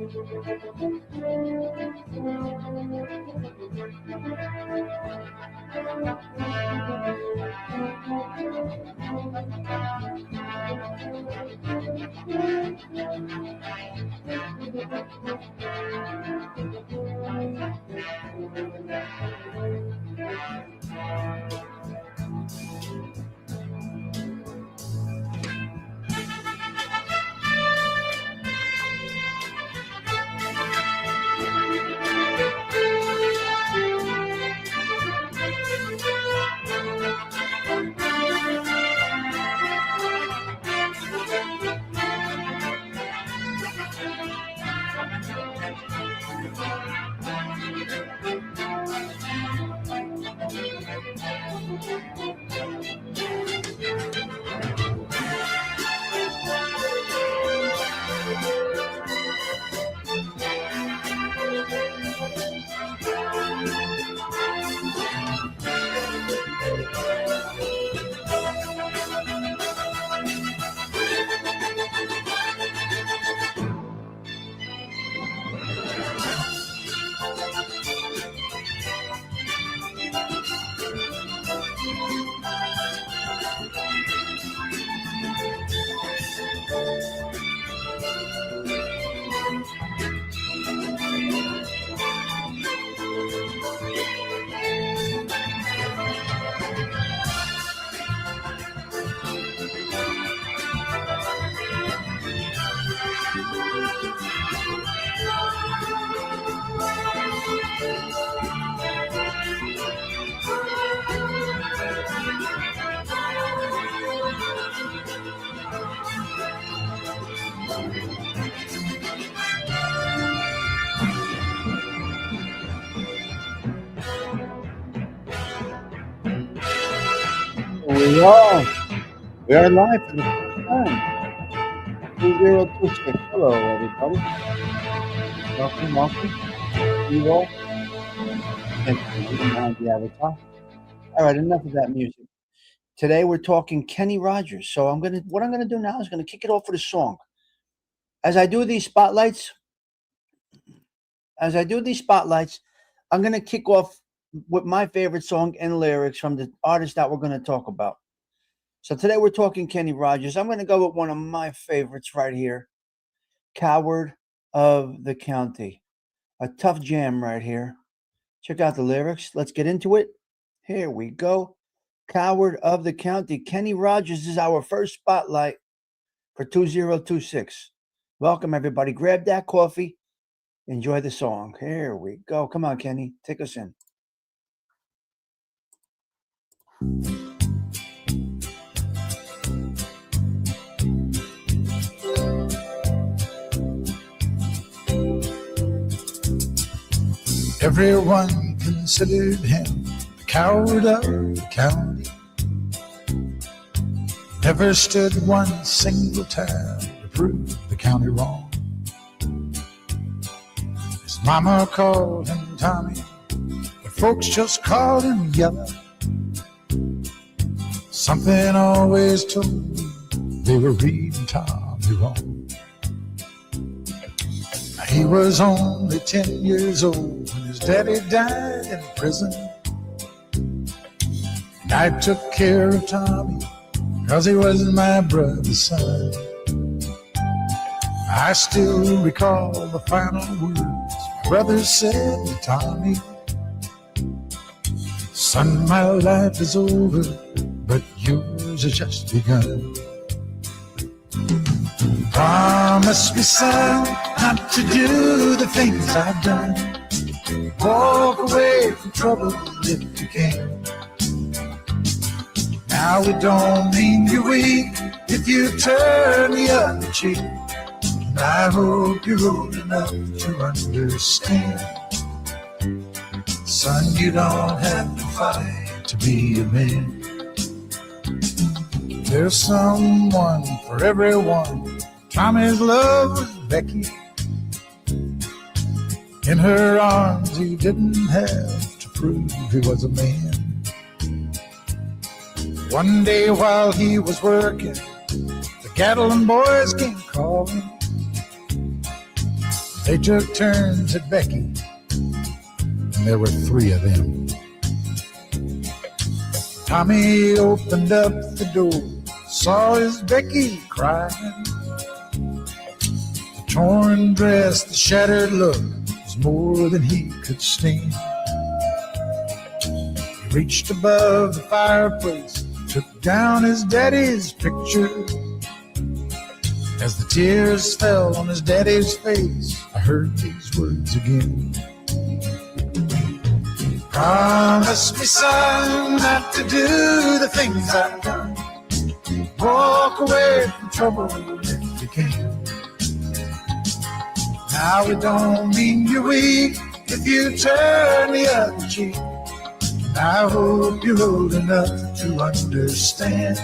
We are. We are live for the first time. 2026. Hello, everybody. Welcome. You all. Thank you behind the avatar. All right, enough of that music. Today we're talking Kenny Rogers. So what I'm gonna do now is gonna kick it off with a song. As I do these spotlights, I'm gonna kick off with my favorite song and lyrics from the artist that we're gonna talk about. So today we're talking Kenny Rogers. I'm going to go with one of my favorites right here, Coward of the County. A tough jam right here. Check out the lyrics. Let's get into it. Here we go. Coward of the County. Kenny Rogers is our first spotlight for 2026. Welcome, everybody. Grab that coffee. Enjoy the song. Here we go. Come on, Kenny. Take us in. Everyone considered him the coward of the county. Never stood one single time to prove the county wrong. His mama called him Tommy, but folks just called him Yellow. Something always told me they were reading Tommy wrong. He was only 10 years old when his daddy died in prison. And I took care of Tommy, 'cause he was my brother's son. I still recall the final words my brother said to Tommy. Son, my life is over, but yours has just begun. Promise me, son, not to do the things I've done. Walk away from trouble if you can. Now it don't mean you're weak if you turn the other cheek. And I hope you're old enough to understand. Son, you don't have to fight to be a man. There's someone for everyone. Tommy's love was Becky. In her arms he didn't have to prove he was a man. One day while he was working, the cattle and boys came calling. They took turns at Becky, and there were 3 of them. Tommy opened up the door, saw his Becky crying. The torn dress, the shattered look was more than he could stand. He reached above the fireplace, took down his daddy's picture. As the tears fell on his daddy's face, I heard these words again. Promise me, son, not to do the things I've done. Walk away from trouble if you can. Now it don't mean you're weak if you turn the other cheek. I hope you're old enough to understand.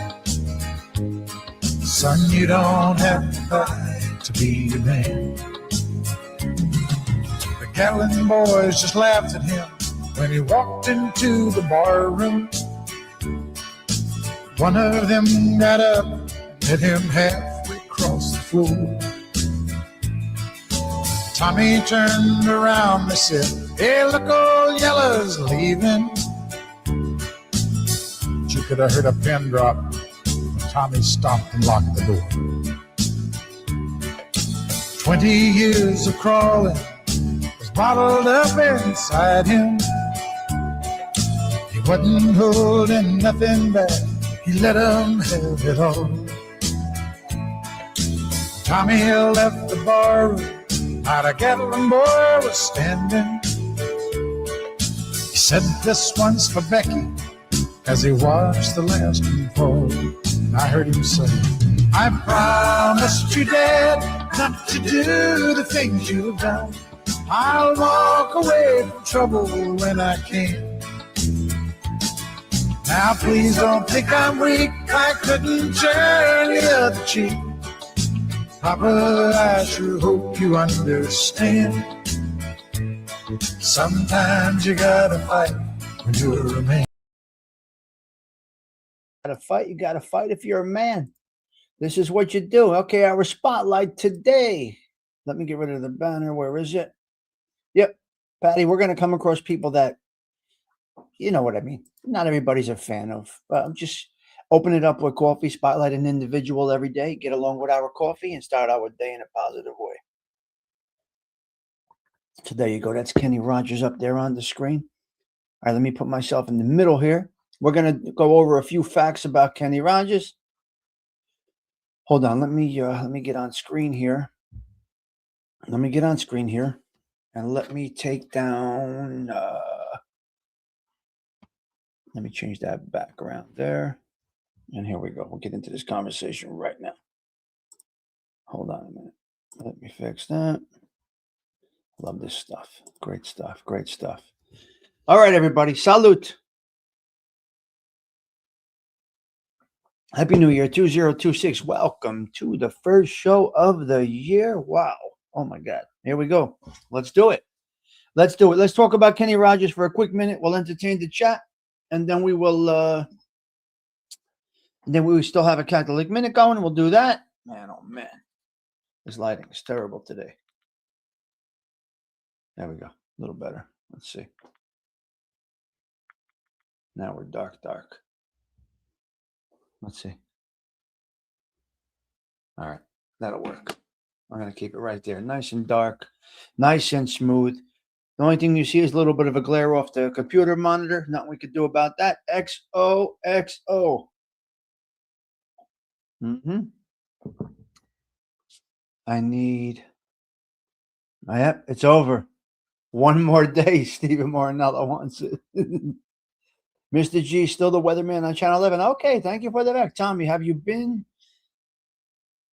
Son, you don't have to fight to be a man. The Gatlin boys just laughed at him when he walked into the bar room. One of them got up and met him halfway across the floor. Tommy turned around and said, "Hey, look, old Yella's leaving." But you could have heard a pin drop when Tommy stopped and locked the door. 20 years of crawling was bottled up inside him. He wasn't holding nothing back. He let him have it all. Tommy left the bar room. Not a Gatlin boy was standing. He said, "This one's for Becky," as he watched the last one fall. And I heard him say, "I promised you, Dad, not to do the things you've done. I'll walk away from trouble when I can. Now please don't think I'm weak, I couldn't turn the other cheek. Papa, I sure hope you understand. Sometimes you gotta fight when you're a man." You gotta fight if you're a man. This is what you do. Okay, our spotlight today. Let me get rid of the banner. Where is it? Yep, Patty, we're going to come across people that, you know what I mean. Not everybody's a fan of. Just open it up with coffee, spotlight an individual every day, get along with our coffee, and start our day in a positive way. So there you go. That's Kenny Rogers up there on the screen. All right, let me put myself in the middle here. We're going to go over a few facts about Kenny Rogers. Hold on. Let me get on screen here. And let me take down. Let me change that background there. And here we go. We'll get into this conversation right now. Hold on a minute. Let me fix that. Love this stuff. Great stuff. All right, everybody. Salute. Happy New Year 2026. Welcome to the first show of the year. Wow. Oh, my God. Here we go. Let's do it. Let's talk about Kenny Rogers for a quick minute. We'll entertain the chat. And then we will still have a Catholic Minute going. We'll do that. Man, oh, man. This lighting is terrible today. There we go. A little better. Let's see. Now we're dark. Let's see. All right. That'll work. I'm going to keep it right there. Nice and dark. Nice and smooth. The only thing you see is a little bit of a glare off the computer monitor. Nothing we could do about that. XOXO. Yep, it's over. One more day, Stephen Morinello wants it. Mr. G, still the weatherman on Channel 11. Okay, thank you for the back. Tommy, have you been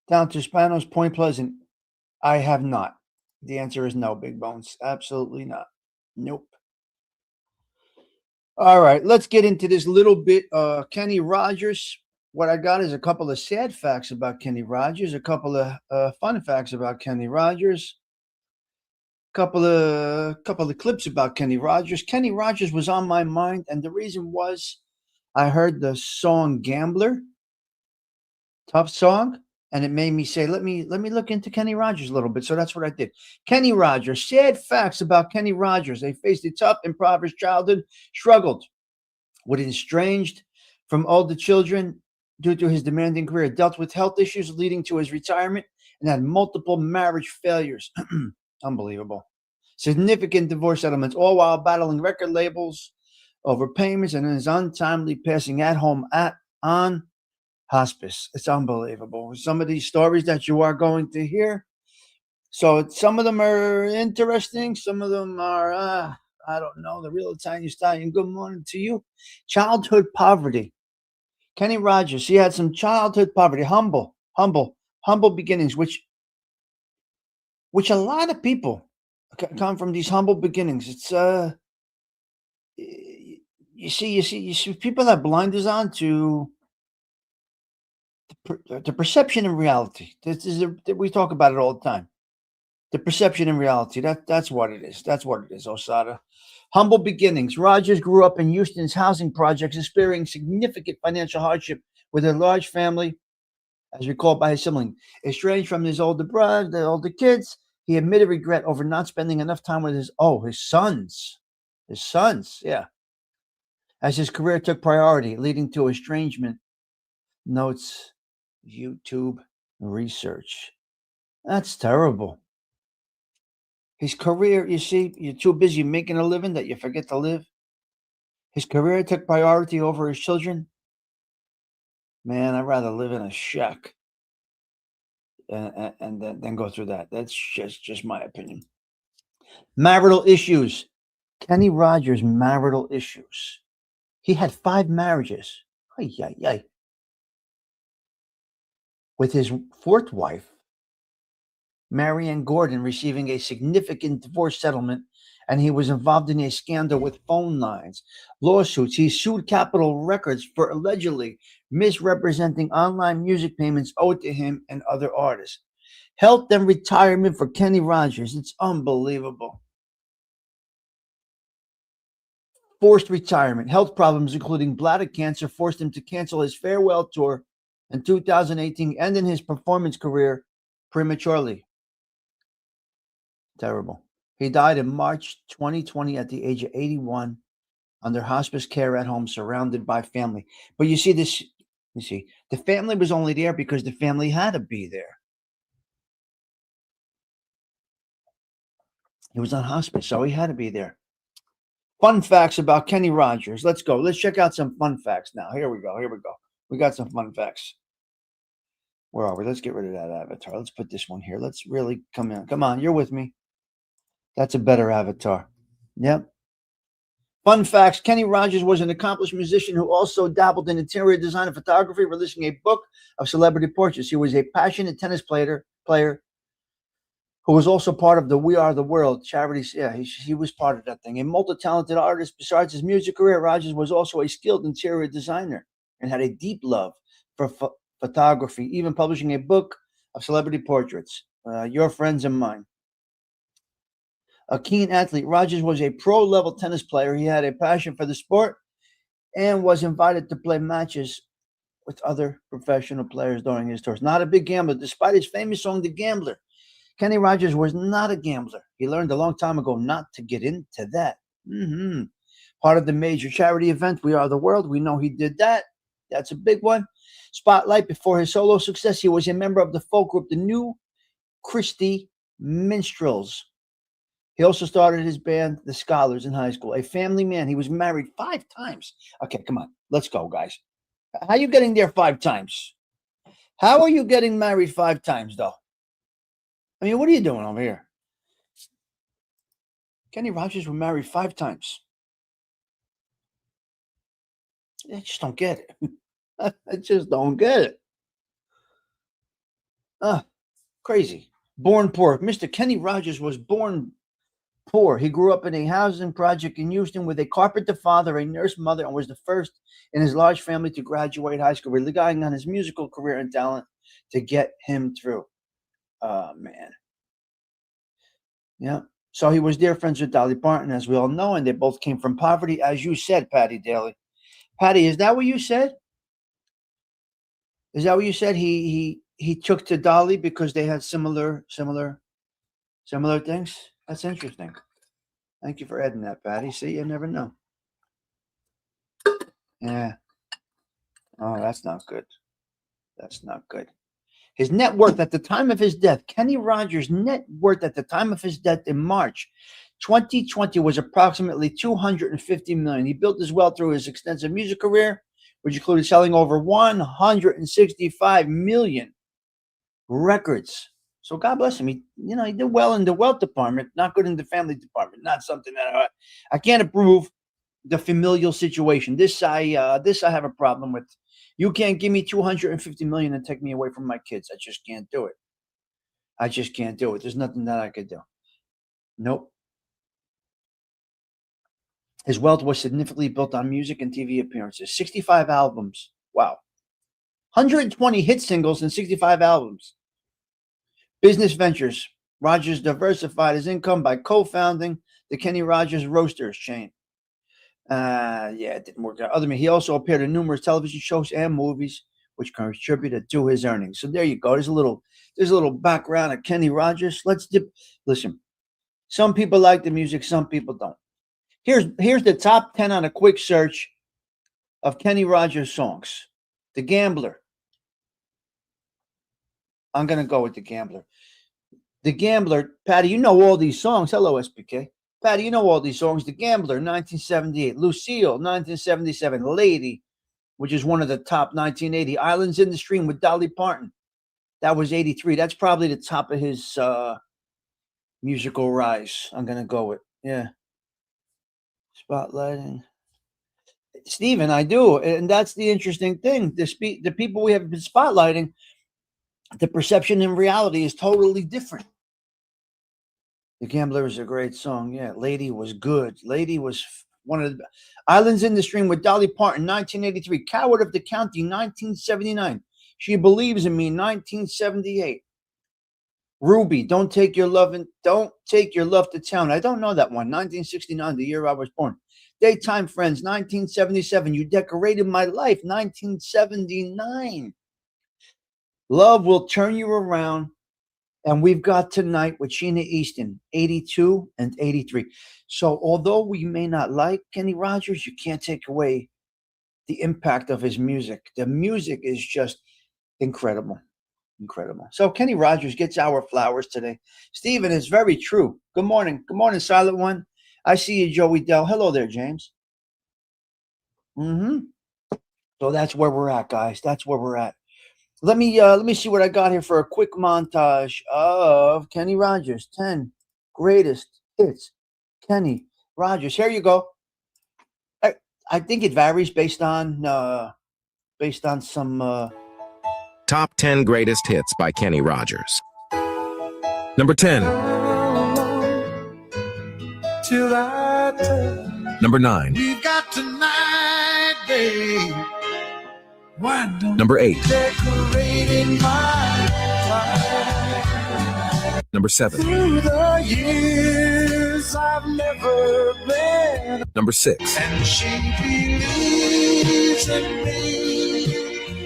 down to Spanos Point Pleasant? I have not. The answer is no, Big Bones. Absolutely not. Nope. All right, let's get into this little bit. Kenny Rogers. What I got is a couple of sad facts about Kenny Rogers, a couple of fun facts about Kenny Rogers, couple of clips about Kenny Rogers. Kenny Rogers was on my mind, and the reason was I heard the song Gambler, tough song, and it made me say, let me look into Kenny Rogers a little bit. So that's what I did. Kenny Rogers, sad facts about Kenny Rogers. They faced a tough, impoverished childhood, struggled with estranged from older children due to his demanding career, dealt with health issues leading to his retirement, and had multiple marriage failures. Unbelievable. Significant divorce settlements, all while battling record labels, overpayments, and his untimely passing at home on hospice. It's unbelievable. Some of these stories that you are going to hear. So some of them are interesting. Some of them are, I don't know, the real Italian stallion. Good morning to you. Childhood poverty. Kenny Rogers, he had some childhood poverty, humble beginnings, which a lot of people come from these humble beginnings. It's you see people have blinders on to the perception and reality. We talk about it all the time. The perception and reality. That's what it is. That's what it is, Osada. Humble beginnings. Rogers grew up in Houston's housing projects, experiencing significant financial hardship with a large family, as recalled by his sibling. Estranged from his older brother, the older kids, he admitted regret over not spending enough time with his sons. His sons, yeah. As his career took priority, leading to estrangement, notes YouTube research. That's terrible. His career, you see, you're too busy making a living that you forget to live. His career took priority over his children. Man, I'd rather live in a shack and then go through that. That's just my opinion. Marital issues. Kenny Rogers' marital issues. He had 5 marriages. With his 4th wife, Marianne Gordon, receiving a significant divorce settlement, and he was involved in a scandal with phone lines, lawsuits. He sued Capitol Records for allegedly misrepresenting online music payments owed to him and other artists. Health and retirement for Kenny Rogers. It's unbelievable. Forced retirement. Health problems, including bladder cancer, forced him to cancel his farewell tour in 2018, ending his performance career prematurely. Terrible. He died in March 2020 at the age of 81 under hospice care at home, surrounded by family. But you see, the family was only there because the family had to be there. He was on hospice, so he had to be there. Fun facts about Kenny Rogers. Let's go. Let's check out some fun facts now. Here we go. We got some fun facts. Where are we? Let's get rid of that avatar. Let's put this one here. Let's really come in. Come on, you're with me. That's a better avatar. Yep. Fun facts. Kenny Rogers was an accomplished musician who also dabbled in interior design and photography, releasing a book of celebrity portraits. He was a passionate tennis player who was also part of the We Are the World charities. Yeah, he was part of that thing. A multi-talented artist. Besides his music career, Rogers was also a skilled interior designer and had a deep love for photography, even publishing a book of celebrity portraits, Your Friends and Mine. A keen athlete, Rogers was a pro-level tennis player. He had a passion for the sport and was invited to play matches with other professional players during his tours. Not a big gambler. Despite his famous song, The Gambler, Kenny Rogers was not a gambler. He learned a long time ago not to get into that. Part of the major charity event, We Are the World. We know he did that. That's a big one. Spotlight. Before his solo success, he was a member of the folk group, the New Christie Minstrels. He also started his band, The Scholars, in high school. A family man. He was married 5 times. Okay, come on. Let's go, guys. How are you getting there 5 times? How are you getting married 5 times, though? I mean, what are you doing over here? Kenny Rogers was married 5 times. I just don't get it. I just don't get it. Crazy. Born poor. Mr. Kenny Rogers was born poor. He grew up in a housing project in Houston with a carpenter father, a nurse mother, and was the first in his large family to graduate high school, relying on his musical career and talent to get him through. Oh, man. Yeah. So he was dear friends with Dolly Parton, as we all know, and they both came from poverty, as you said, Patty Daly. Patty, is that what you said? Is that what you said? He he took to Dolly because they had similar things. That's interesting. Thank you for adding that, Patty. See, you never know. Yeah. Oh, that's not good. That's not good. His net worth at the time of his death, Kenny Rogers' net worth at the time of his death in March 2020 was approximately $250 million. He built his wealth through his extensive music career, which included selling over 165 million records. So God bless him. He did well in the wealth department, not good in the family department. Not something that I can't approve. The familial situation. This I have a problem with. You can't give me 250 million and take me away from my kids. I just can't do it. I just can't do it. There's nothing that I could do. Nope. His wealth was significantly built on music and TV appearances. 65 albums. Wow. 120 hit singles and 65 albums. Business ventures. Rogers diversified his income by co-founding the Kenny Rogers Roasters chain. It didn't work out. He also appeared in numerous television shows and movies, which contributed to his earnings. So there you go. There's a little background of Kenny Rogers. Listen. Some people like the music, some people don't. Here's the top 10 on a quick search of Kenny Rogers songs. The Gambler. I'm gonna go with The Gambler. The Gambler, Patty, you know all these songs. Hello, SPK. Patty, you know all these songs. The Gambler, 1978. Lucille, 1977. Lady, which is one of the top, 1980. Islands in the Stream with Dolly Parton. That was 83. That's probably the top of his musical rise. I'm going to go with. Yeah. Spotlighting. Stephen, I do. And that's the interesting thing. The people we have been spotlighting, the perception in reality is totally different. The Gambler is a great song. Yeah, Lady was good. Lady was one of the Islands in the Stream with Dolly Parton, 1983. Coward of the County, 1979. She Believes in Me, 1978. Ruby, Don't Take Your Love to Town. I don't know that one. 1969, the year I was born. Daytime Friends, 1977. You Decorated My Life, 1979. Love Will Turn You Around. And we've got Tonight with Sheena Easton, 82 and 83. So although we may not like Kenny Rogers, you can't take away the impact of his music. The music is just incredible. Incredible. So Kenny Rogers gets our flowers today. Stephen, it's very true. Good morning. Good morning, Silent One. I see you, Joey Dell. Hello there, James. So that's where we're at, guys. That's where we're at. Let me see what I got here for a quick montage of Kenny Rogers 10 greatest hits. Kenny Rogers. Here you go. I think it varies based on some Top 10 greatest hits by Kenny Rogers. Number 10. Till I tell Number 9. we've got tonight, babe. Why don't Number 8. decorating my life? Number 7. Through the years I've never been, Number 6. and she believes in me.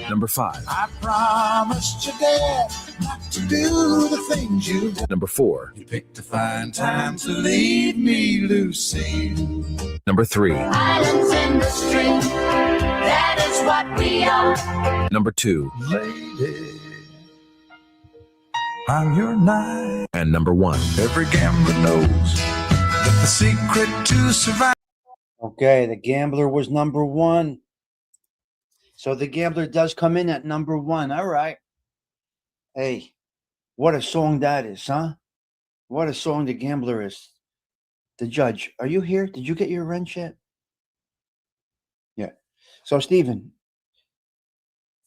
Number 5. I promised your dad not to do the things you do. Number 4. You picked a fine time to leave me, Lucy. Number 3. Islands in the stream, that is what we are. Number 2. Lady, I'm your knight. And number 1. Every gambler knows that the secret to survive. Okay, The Gambler was number 1. So The Gambler does come in at number 1. All right. Hey, what a song that is, huh? What a song The Gambler is. The judge, are you here? Did you get your wrench yet? Yeah. So Stephen,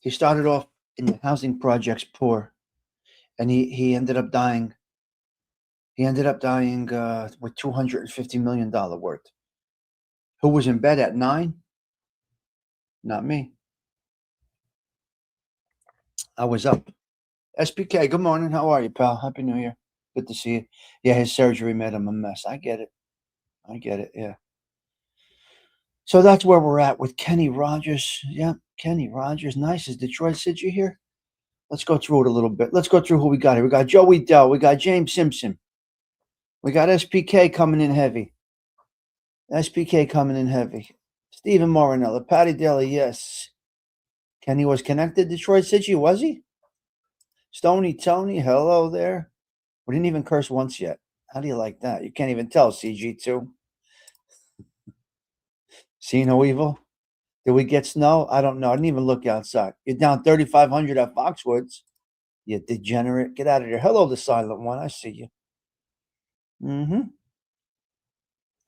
he started off in the housing projects poor, and he ended up dying. He ended up dying with $250 million worth. Who was in bed at 9? Not me. I was up. SPK, good morning. How are you, pal? Happy New Year. Good to see you. Yeah, his surgery made him a mess. I get it. Yeah. So that's where we're at with Kenny Rogers. Yeah, Kenny Rogers. Nice. Is Detroit City here? Let's go through it a little bit. Let's go through who we got here. We got Joey Dell. We got James Simpson. We got SPK coming in heavy. SPK coming in heavy. Stephen Morinella. Patty Daly, yes. Kenny was connected. Detroit City, was he? Stony Tony, hello there. We didn't even curse once yet. How do you like that? You can't even tell, CG2. See no evil? Did we get snow? I don't know. I didn't even look outside. You're down 3,500 at Foxwoods. You degenerate. Get out of here. Hello, the silent one. I see you. Mm-hmm.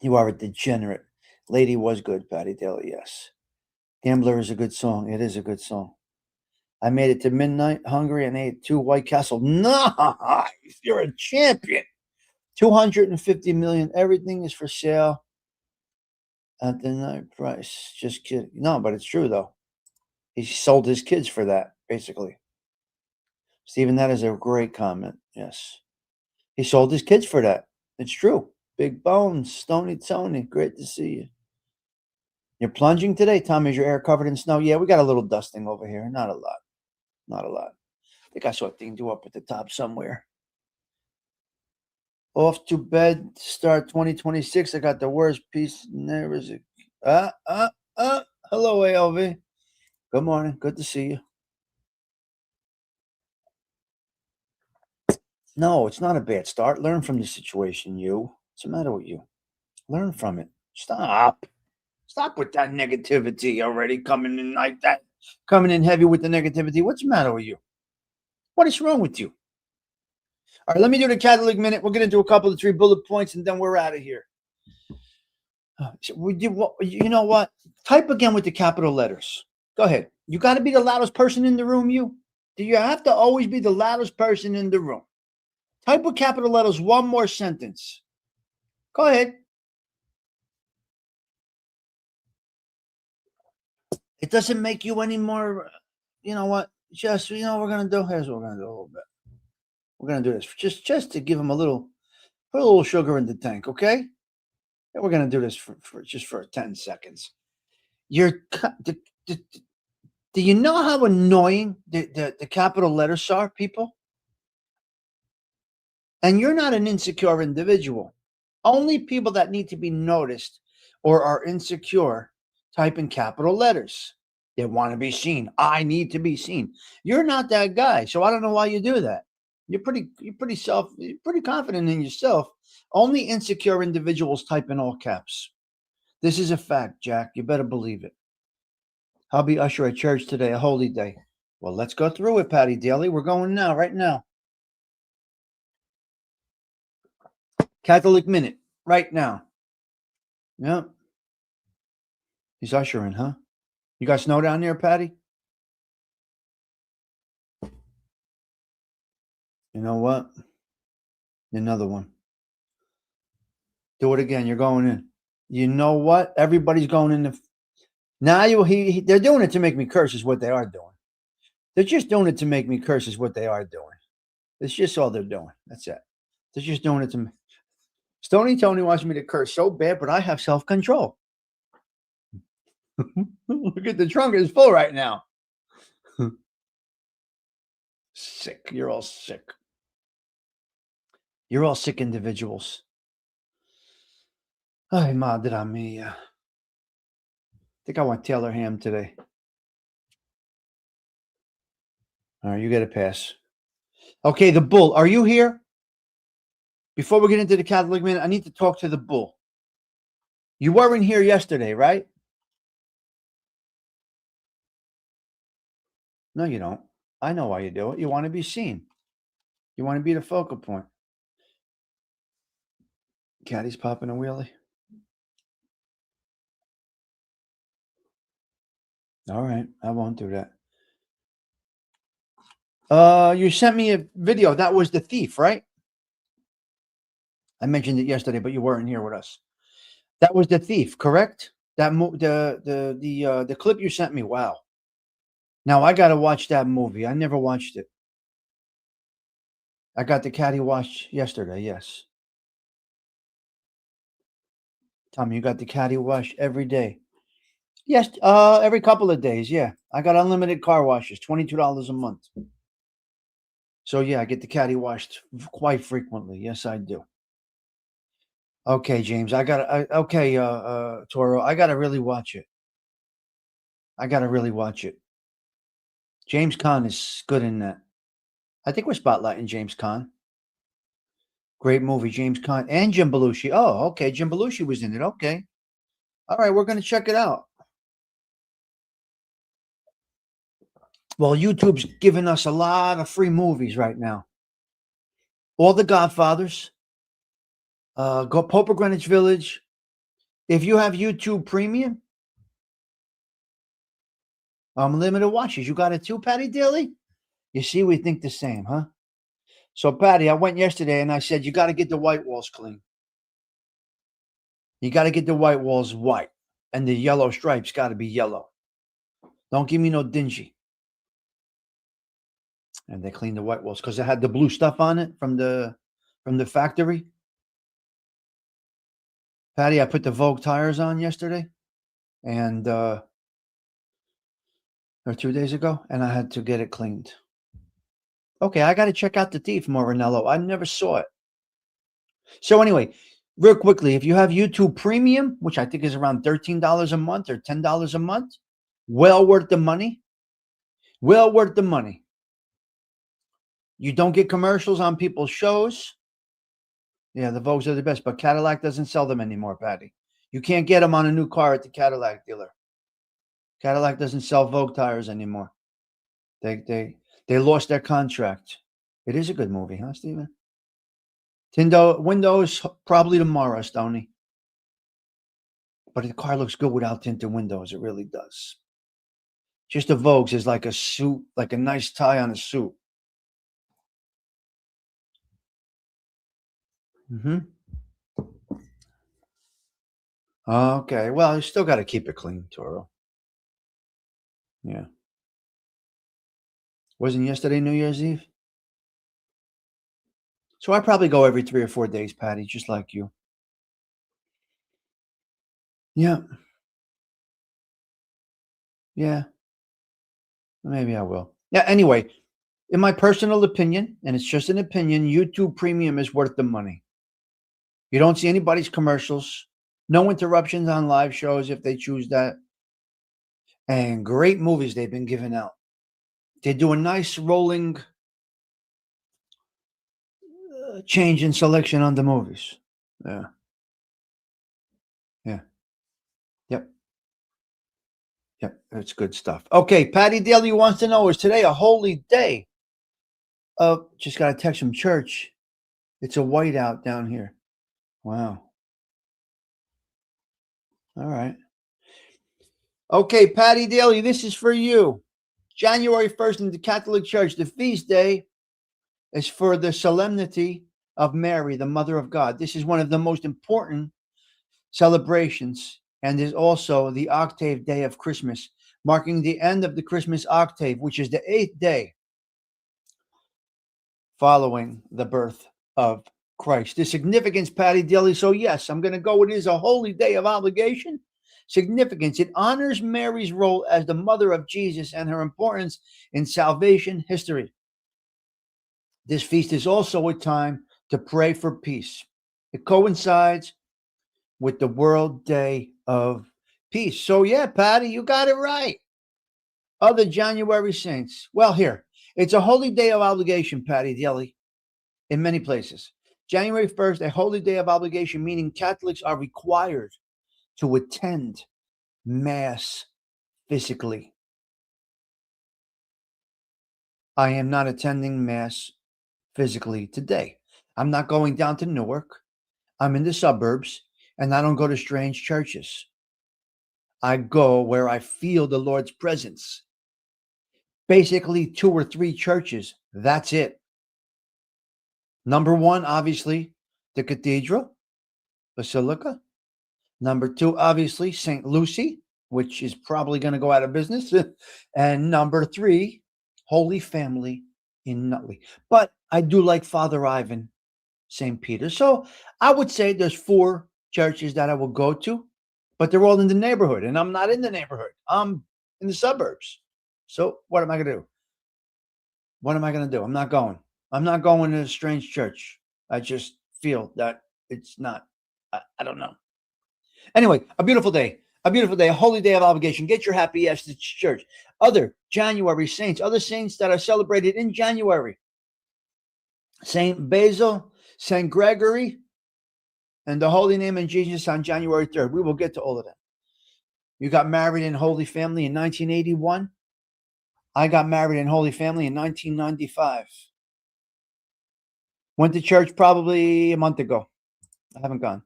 You are a degenerate. Lady was good, Patty Daly, yes. Gambler is a good song. It is a good song. I made it to midnight hungry and ate 2 White Castle. Nice. You're a champion. 250 million. Everything is for sale at the night price. Just kidding. No, but it's true, though. He sold his kids for that, basically. Stephen, that is a great comment. Yes. He sold his kids for that. It's true. Big Bones, Stony Tony, great to see you. You're plunging today, Tom? Is your hair covered in snow? Yeah, we got a little dusting over here. Not a lot. Not a lot. I think I saw a thing do up at the top somewhere. Off to bed, start 2026. I got the worst piece. There is it. Hello, ALV. Good morning. Good to see you. No, it's not a bad start. Learn from the situation, you. What's the matter with you? Learn from it. Stop. Stop with that negativity already coming in like that. Coming in heavy with the negativity. What's the matter with you? What is wrong with you? All right, let me do the Catholic Minute. We'll get into a couple of 3 bullet points, and then we're out of here. You know what? Type again with the capital letters. Go ahead. You got to be the loudest person in the room, you? Do you have to always be the loudest person in the room? Type with capital letters one more sentence. Go ahead. It doesn't make you any more, you know what? Just, you know what we're going to do? Here's what we're going to do a little bit. We're going to do this just to give him a little, put a little sugar in the tank, okay? And we're going to do this for 10 seconds. Do you know how annoying the capital letters are, people? And you're not an insecure individual. Only people that need to be noticed or are insecure type in capital letters. They want to be seen. I need to be seen. You're not that guy, so I don't know why you do that. You're pretty confident in yourself. Only insecure individuals type in all caps. This is a fact, Jack. You better believe it. I'll be usher at church today, a holy day. Well, let's go through it, Patty Daly. We're going now, right now. Catholic Minute, right now. Yep. He's ushering, huh? You got snow down there, Patty? You know what? Another one. Do it again. You're going in. You know what? Everybody's going in. Now they're doing it to make me curse is what they are doing. They're just doing it to make me curse is what they are doing. It's just all they're doing. That's it. They're just doing it to me. Stony Tony wants me to curse so bad, but I have self-control. Look at the trunk is full right now. Sick. You're all sick. You're all sick individuals. Ay, madre mia. I think I want Taylor ham today. All right, you get a pass. Okay, the bull. Are you here? Before we get into the Catholic Minute, I need to talk to the bull. You weren't here yesterday, right? No, you don't. I know why you do it. You want to be seen. You want to be the focal point. Caddy's popping a wheelie. All right, I won't do that. You sent me a video. That was the thief, right? I mentioned it yesterday, but you weren't here with us. That was the thief, correct? That the clip you sent me. Wow. Now I got to watch that movie. I never watched it. I got the caddy watch yesterday. Yes. Tommy, you got the caddy wash every day. Yes, every couple of days. Yeah, I got unlimited car washes, $22 a month. So yeah, I get the caddy washed quite frequently. Yes, I do. Okay, James, okay, Toro, I gotta really watch it. I gotta really watch it. James Caan is good in that. I think we're spotlighting James Caan. Great movie, James Caan and Jim Belushi. Oh, okay, Jim Belushi was in it. Okay, all right, we're gonna check it out. Well, YouTube's giving us a lot of free movies right now. All the Godfathers, go Pope of Greenwich Village. If you have YouTube Premium, unlimited watches. You got it too, Patty Daly? You see, we think the same, huh? So, Patty, I went yesterday and I said, you got to get the white walls clean. You got to get the white walls white. And the yellow stripes got to be yellow. Don't give me no dingy. And they cleaned the white walls because it had the blue stuff on it from the factory. Patty, I put the Vogue tires on yesterday. And or 2 days ago, and I had to get it cleaned. Okay, I got to check out the Thief, Morinello. I never saw it. So anyway, real quickly, if you have YouTube Premium, which I think is around $13 a month or $10 a month, well worth the money. Well worth the money. You don't get commercials on people's shows. Yeah, the Vogues are the best, but Cadillac doesn't sell them anymore, Patty. You can't get them on a new car at the Cadillac dealer. Cadillac doesn't sell Vogue tires anymore. They lost their contract. It is a good movie, huh, Steven? Windows probably tomorrow, Stoney. But the car looks good without tinted windows. It really does. Just the Vogues is like a suit, like a nice tie on a suit. Okay. Well, you still got to keep it clean, Toro. Yeah. Wasn't yesterday New Year's Eve? So I probably go every 3 or 4 days, Patty, just like you. Yeah. Yeah. Maybe I will. Yeah. Anyway, in my personal opinion, and it's just an opinion, YouTube Premium is worth the money. You don't see anybody's commercials. No interruptions on live shows if they choose that. And great movies they've been giving out. They do a nice rolling change in selection on the movies. Yeah. Yeah. Yep. Yep. It's good stuff. Okay. Patty Daly wants to know, is today a holy day? Just got a text from church. It's a whiteout down here. Wow. All right. Okay, Patty Daly, this is for you. January 1st in the Catholic Church, the feast day is for the solemnity of Mary, the Mother of God. This is one of the most important celebrations and is also the octave day of Christmas, marking the end of the Christmas octave, which is the 8th day following the birth of Christ. The significance, Patty Daly. So yes, I'm going to go. It is a holy day of obligation. Significance. It honors Mary's role as the mother of Jesus and her importance in salvation history. This feast is also a time to pray for peace. It coincides with the World Day of Peace. So yeah, Patty, you got it right. Other January saints. Well, here, it's a holy day of obligation, Patty Daly, in many places. January 1st, a holy day of obligation, meaning Catholics are required to attend Mass physically. I am not attending Mass physically today. I'm not going down to Newark. I'm in the suburbs, and I don't go to strange churches. I go where I feel the Lord's presence. Basically, 2 or 3 churches. That's it. Number 1, obviously, the Cathedral, Basilica. Number 2, obviously, St. Lucy, which is probably going to go out of business. And number 3, Holy Family in Nutley. But I do like Father Ivan, St. Peter. So I would say there's 4 churches that I will go to, but they're all in the neighborhood. And I'm not in the neighborhood. I'm in the suburbs. So what am I going to do? What am I going to do? I'm not going. I'm not going to a strange church. I just feel that it's not. I don't know. Anyway, a beautiful day. A beautiful day, a holy day of obligation. Get your happy ass to church. Other January saints, other saints that are celebrated in January. Saint Basil, Saint Gregory, and the holy name of Jesus on January 3rd. We will get to all of them. You got married in Holy Family in 1981. I got married in Holy Family in 1995. Went to church probably a month ago. I haven't gone.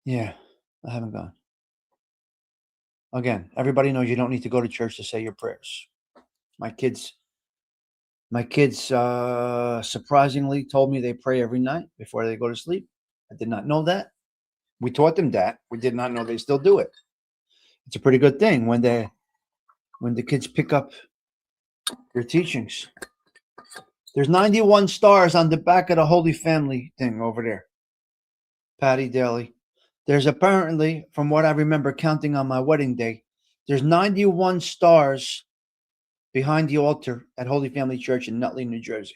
Yeah, I haven't gone. Again, everybody knows you don't need to go to church to say your prayers. My kids surprisingly told me they pray every night before they go to sleep. I did not know that. We taught them that. We did not know they still do it. It's a pretty good thing when the kids pick up their teachings. There's 91 stars on the back of the Holy Family thing over there. Patty Daly. There's apparently, from what I remember counting on my wedding day, there's 91 stars behind the altar at Holy Family Church in Nutley, New Jersey.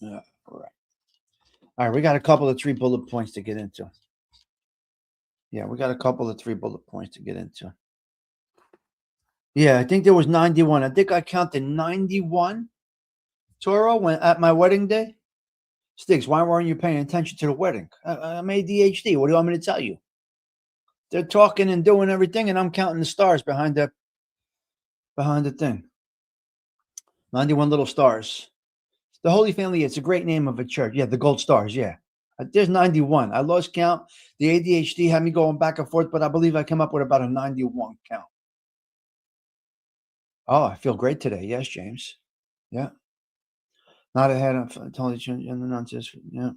Yeah, all right. All right, we got a couple of 3 bullet points to get into. Yeah, we got a couple of 3 bullet points to get into. Yeah, I think there was 91. I think I counted 91 Toro when at my wedding day. Stigs, why weren't you paying attention to the wedding? I'm ADHD. What do you want me to tell you? They're talking and doing everything, and I'm counting the stars behind the thing. 91 little stars. The Holy Family, it's a great name of a church. Yeah, the gold stars, yeah. There's 91. I lost count. The ADHD had me going back and forth, but I believe I came up with about a 91 count. Oh, I feel great today. Yes, James. Yeah. Not ahead of totally change and not just yeah.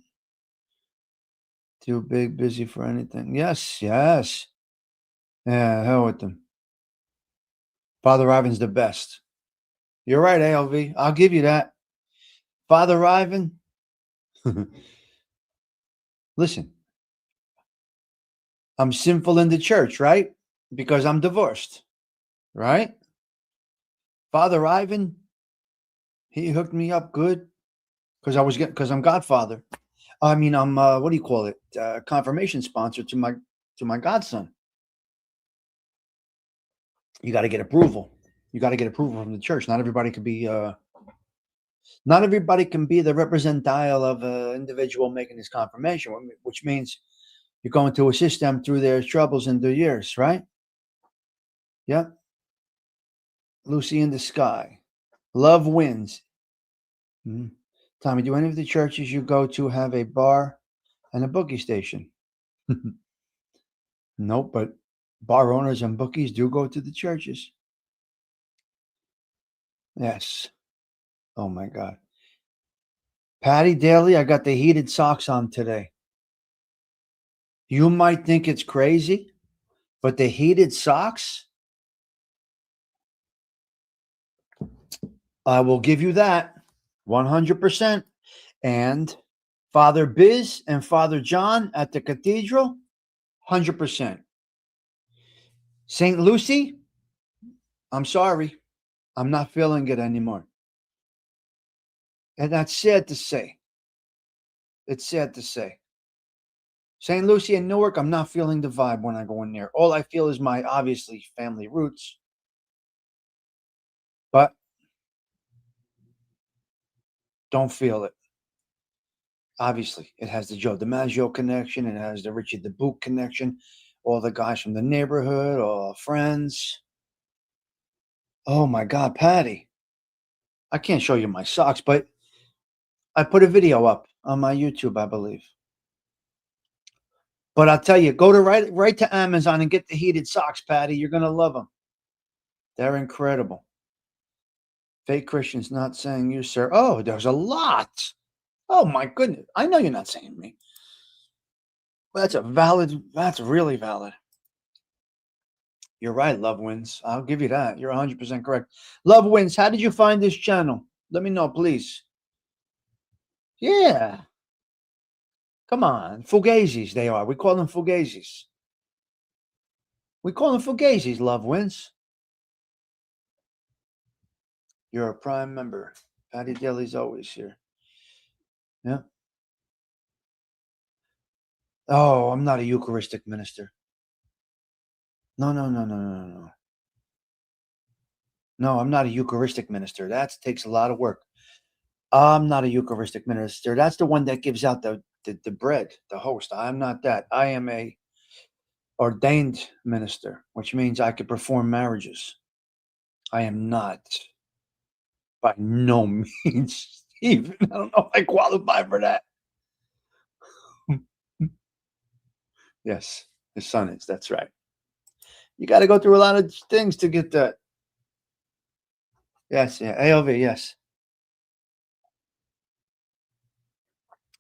Too big, busy for anything. Yes. Yeah, hell with them. Father Ivan's the best. You're right, ALV. I'll give you that. Father Ivan. Listen. I'm sinful in the church, right? Because I'm divorced. Right? Father Ivan, he hooked me up good because I'm godfather. I mean, I'm what do you call it? Confirmation sponsor to my godson. You got to get approval. You got to get approval from the church. Not everybody can be the representile of an individual making his confirmation, which means you're going to assist them through their troubles and their years, right? Yep. Lucy in the Sky. Love wins. Mm-hmm. Tommy, do any of the churches you go to have a bar and a bookie station? Nope, but bar owners and bookies do go to the churches. Yes. Oh my God. Patty Daly, I got the heated socks on today. You might think it's crazy, but the heated socks, I will give you that 100%. And Father Biz and Father John at the cathedral, 100%. St. Lucy, I'm sorry. I'm not feeling it anymore. And that's sad to say. It's sad to say. St. Lucie and Newark, I'm not feeling the vibe when I go in there. All I feel is my, obviously, family roots. But don't feel it. Obviously, it has the Joe DiMaggio connection. It has the Richie the Boot connection. All the guys from the neighborhood, all friends. Oh, my God, Patty. I can't show you my socks, but I put a video up on my YouTube, I believe. But I'll tell you, go to right to Amazon and get the heated socks, Patty. You're going to love them. They're incredible. Fake Christians not saying you, sir. Oh, there's a lot. Oh, my goodness. I know you're not saying me. That's really valid. You're right, Love Wins. I'll give you that. You're 100% correct. Love Wins, how did you find this channel? Let me know, please. Yeah. Come on. Fugazis, they are. We call them Fugazis. We call them Fugazis, love wins. You're a prime member. Patty Daly's always here. Yeah. Oh, I'm not a Eucharistic minister. No. No, I'm not a Eucharistic minister. That takes a lot of work. I'm not a Eucharistic minister. That's the one that gives out the bread, the host. I'm not that. I am a ordained minister, which means I could perform marriages. I am not, by no means, even. I don't know if I qualify for that. Yes, his son is. That's right. You got to go through a lot of things to get that. Yes, yeah. ALV, yes.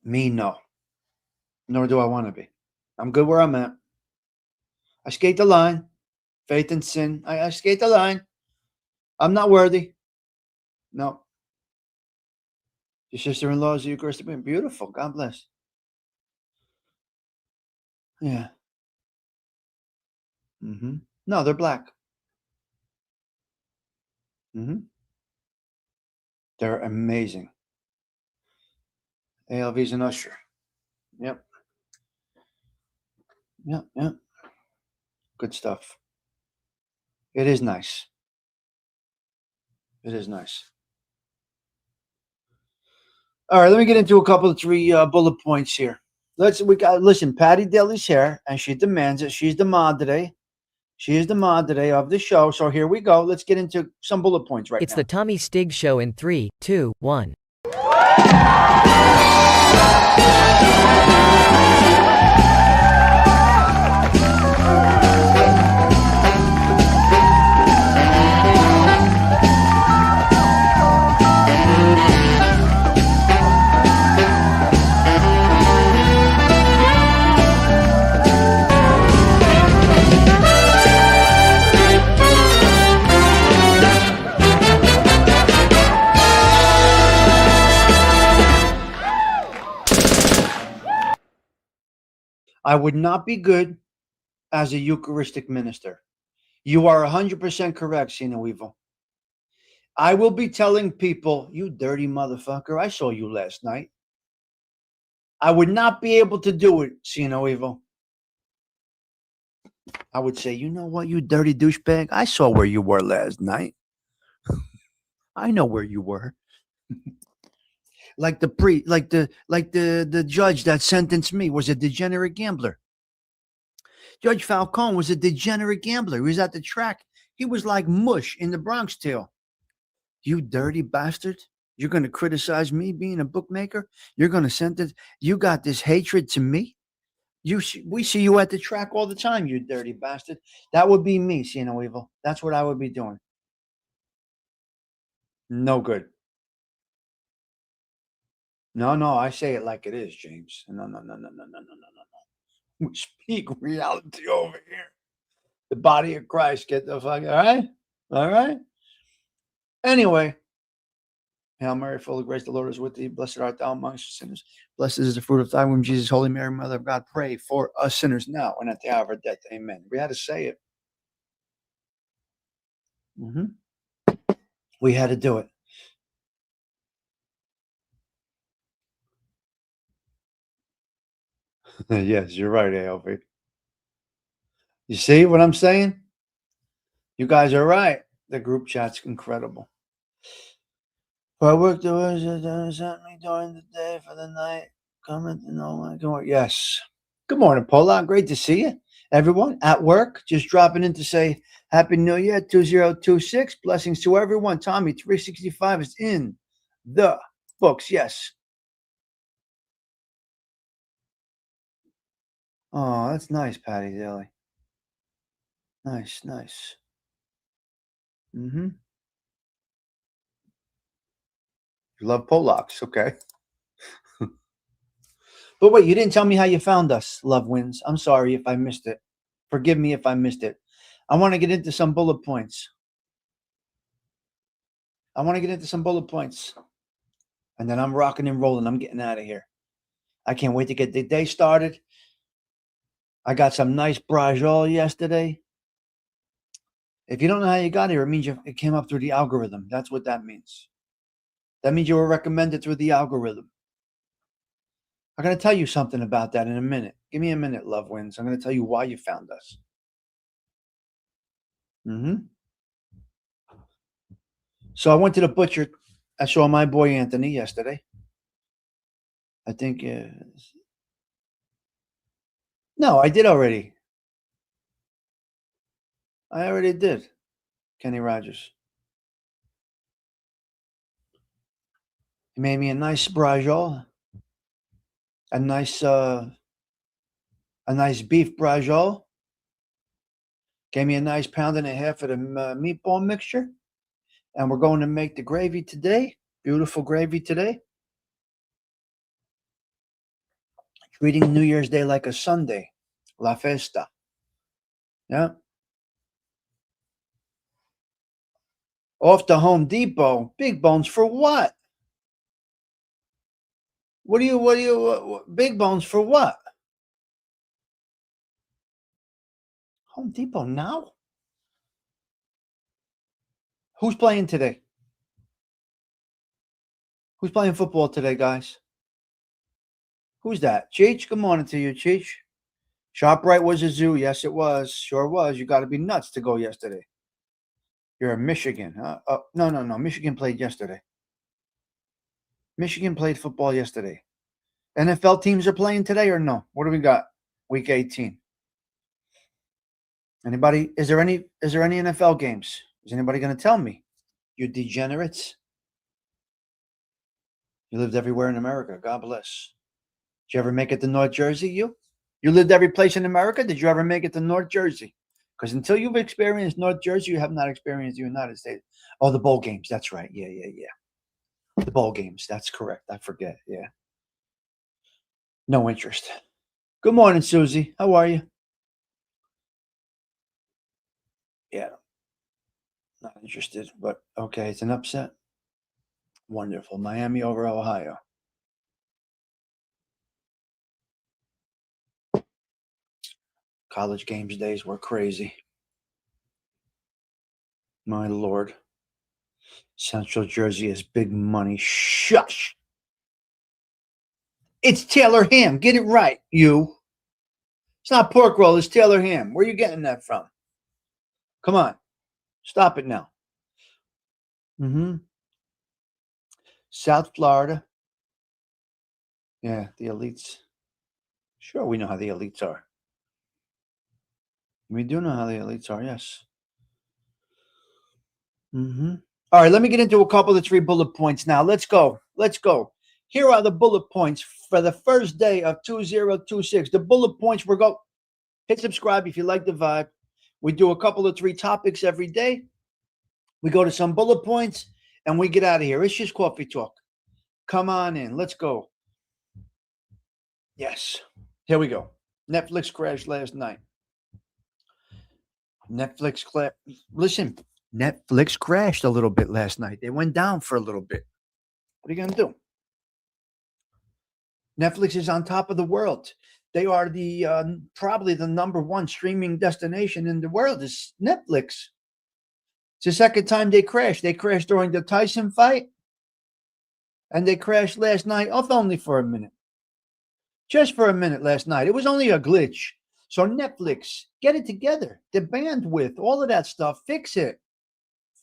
Me, no. Nor do I want to be. I'm good where I'm at. I skate the line. Faith and sin. I skate the line. I'm not worthy. No. Your sister-in-law is a Eucharistic man. Beautiful. God bless. Yeah. Mm-hmm. No, they're black. Mm-hmm. They're amazing. ALV's an usher. Yep. Yep. Good stuff. It is nice. It is nice. All right, let me get into a couple of three bullet points here. Listen, Patty Daly's here, and she demands it. She's the madre. She is the madre of the show. So here we go. Let's get into some bullet points right now. It's the Tommy Stigs Show in 3, 2, 1. I would not be good as a Eucharistic minister. You are 100% correct, Sino Evil. I will be telling people, you dirty motherfucker, I saw you last night. I would not be able to do it, Sino Evil. I would say, you know what, you dirty douchebag, I saw where you were last night. I know where you were. Like the judge that sentenced me was a degenerate gambler. Judge Falcone was a degenerate gambler. He was at the track. He was like mush in the Bronx Tale. You dirty bastard. You're going to criticize me being a bookmaker? You're going to sentence? You got this hatred to me? We see you at the track all the time, you dirty bastard. That would be me, Sino Evil. That's what I would be doing. No good. No, I say it like it is, James. No. We speak reality over here. The body of Christ. Get the fuck, all right? Anyway. Hail Mary, full of grace, the Lord is with thee. Blessed art thou amongst sinners. Blessed is the fruit of thy womb, Jesus. Holy Mary, Mother of God, pray for us sinners now and at the hour of our death. Amen. We had to say it. We had to do it. Yes, you're right, ALV. You see what I'm saying? You guys are right. The group chat's incredible. I work the words that sent me during the day for the night. Coming to know my God. Yes. Good morning, Paula. Great to see you. Everyone at work, just dropping in to say Happy New Year 2026. Blessings to everyone. Tommy 365 is in the books. Yes. Oh, that's nice, Patty Daly. Nice. You love Polacks, okay. But wait, you didn't tell me how you found us, Love Wins. I'm sorry if I missed it. Forgive me if I missed it. I want to get into some bullet points. And then I'm rocking and rolling. I'm getting out of here. I can't wait to get the day started. I got some nice brajol yesterday. If you don't know how you got here, it means it came up through the algorithm. That's what that means. That means you were recommended through the algorithm. I'm going to tell you something about that in a minute. Give me a minute, Love Wins. I'm going to tell you why you found us. So I went to the butcher. I saw my boy Anthony yesterday. I think. No, I did already. I already did. Kenny Rogers. He made me a nice brajol. A nice beef brajol. Gave me a nice pound and a half of the meatball mixture. And we're going to make the gravy today. Beautiful gravy today. Treating New Year's Day like a Sunday. La Festa. Yeah. Off to Home Depot. Big bones for what? Big bones for what? Home Depot now? Who's playing today? Who's playing football today, guys? Who's that? Cheech? Good morning to you, Cheech. ShopRite was a zoo. Yes, it was. Sure was. You got to be nuts to go yesterday. You're in Michigan. Huh? No. Michigan played yesterday. Michigan played football yesterday. NFL teams are playing today or no? What do we got? Week 18. Anybody? Is there any NFL games? Is anybody going to tell me? You degenerates. You lived everywhere in America. God bless. Did you ever make it to North Jersey, you? You lived every place in America? Did you ever make it to North Jersey? Because until you've experienced North Jersey, you have not experienced the United States. Oh, the bowl games. That's right. Yeah. The bowl games. That's correct. I forget. Yeah. No interest. Good morning, Susie. How are you? Yeah. Not interested, but okay. It's an upset. Wonderful. Miami over Ohio. College games days were crazy. My Lord. Central Jersey is big money. Shush. It's Taylor ham. Get it right, you. It's not pork roll. It's Taylor ham. Where are you getting that from? Come on. Stop it now. South Florida. Yeah, the elites. Sure, we know how the elites are. We do know how the elites are, yes. All right, let me get into a couple of 3 bullet points now. Let's go. Here are the bullet points for the first day of 2026. The bullet points, hit subscribe if you like the vibe. We do a couple of 3 topics every day. We go to some bullet points and we get out of here. It's just coffee talk. Come on in. Let's go. Yes. Here we go. Netflix crashed last night. Netflix crashed a little bit last night. They went down for a little bit. What are you going to do? Netflix is on top of the world. They are the probably the number 1 streaming destination in the world is Netflix. It's the second time they crashed. They crashed during the Tyson fight, and they crashed last night, off only for a minute. Just for a minute last night. It was only a glitch. So Netflix, get it together. The bandwidth, all of that stuff, fix it.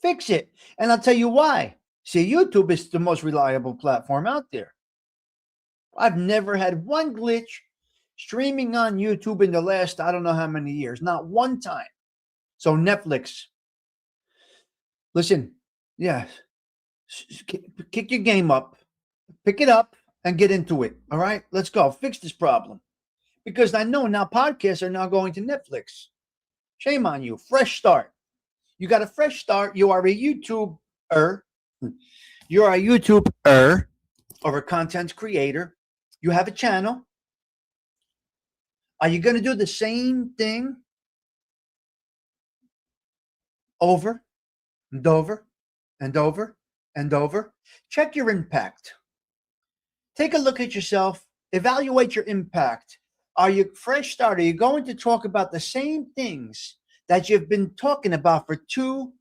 Fix it. And I'll tell you why. See, YouTube is the most reliable platform out there. I've never had one glitch streaming on YouTube in the last, I don't know how many years. Not one time. So Netflix. Listen, yeah. Kick your game up. Pick it up and get into it. All right? Let's go. Fix this problem. Because I know now podcasts are now going to Netflix. Shame on you. Fresh start. You got a fresh start. You are a YouTuber. You're a YouTuber or a content creator. You have a channel. Are you going to do the same thing over and over and over and over? Check your impact. Take a look at yourself. Evaluate your impact. Are you fresh start? Are you going to talk about the same things that you've been talking about for 2,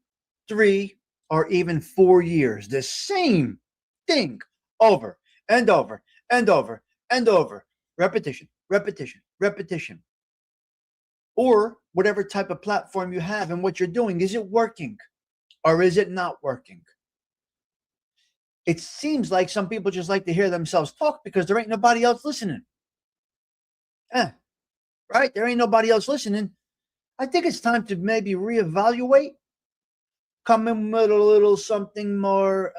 3, or even 4 years. The same thing over and over and over and over. Repetition, repetition, repetition. Or whatever type of platform you have and what you're doing, is it working or is it not working? It seems like some people just like to hear themselves talk because there ain't nobody else listening. Right? There ain't nobody else listening. I think it's time to maybe reevaluate, come in with a little something more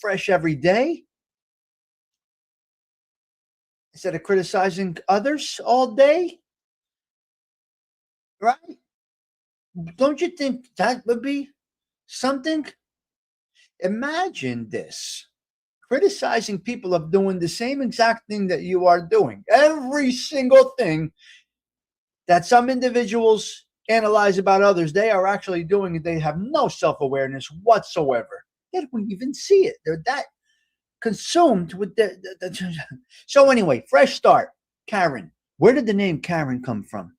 fresh every day instead of criticizing others all day. Right? Don't you think that would be something? Imagine this, criticizing people of doing the same exact thing that you are doing. Every single thing that some individuals analyze about others, they are actually doing it. They have no self-awareness whatsoever. They don't even see it. They're that consumed with the So anyway, fresh start. Karen. Where did the name Karen come from?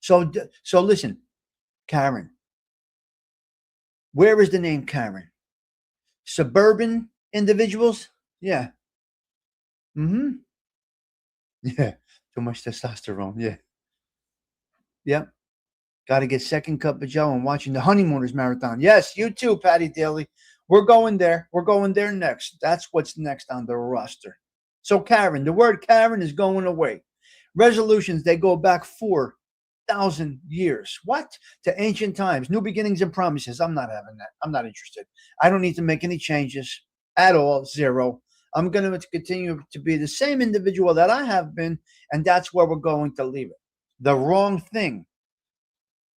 So listen, Karen. Where is the name Karen? Suburban individuals? Yeah. Mm-hmm. Yeah. Too much testosterone. Yeah. Yep. Got to get second cup of Joe and watching the Honeymooners Marathon. Yes, you too, Patty Daly. We're going there. We're going there next. That's what's next on the roster. So Karen, the word Karen is going away. Resolutions, they go back 4,000 years. What? To ancient times. New beginnings and promises. I'm not having that. I'm not interested. I don't need to make any changes at all. Zero. I'm going to continue to be the same individual that I have been, and that's where we're going to leave it. The wrong thing.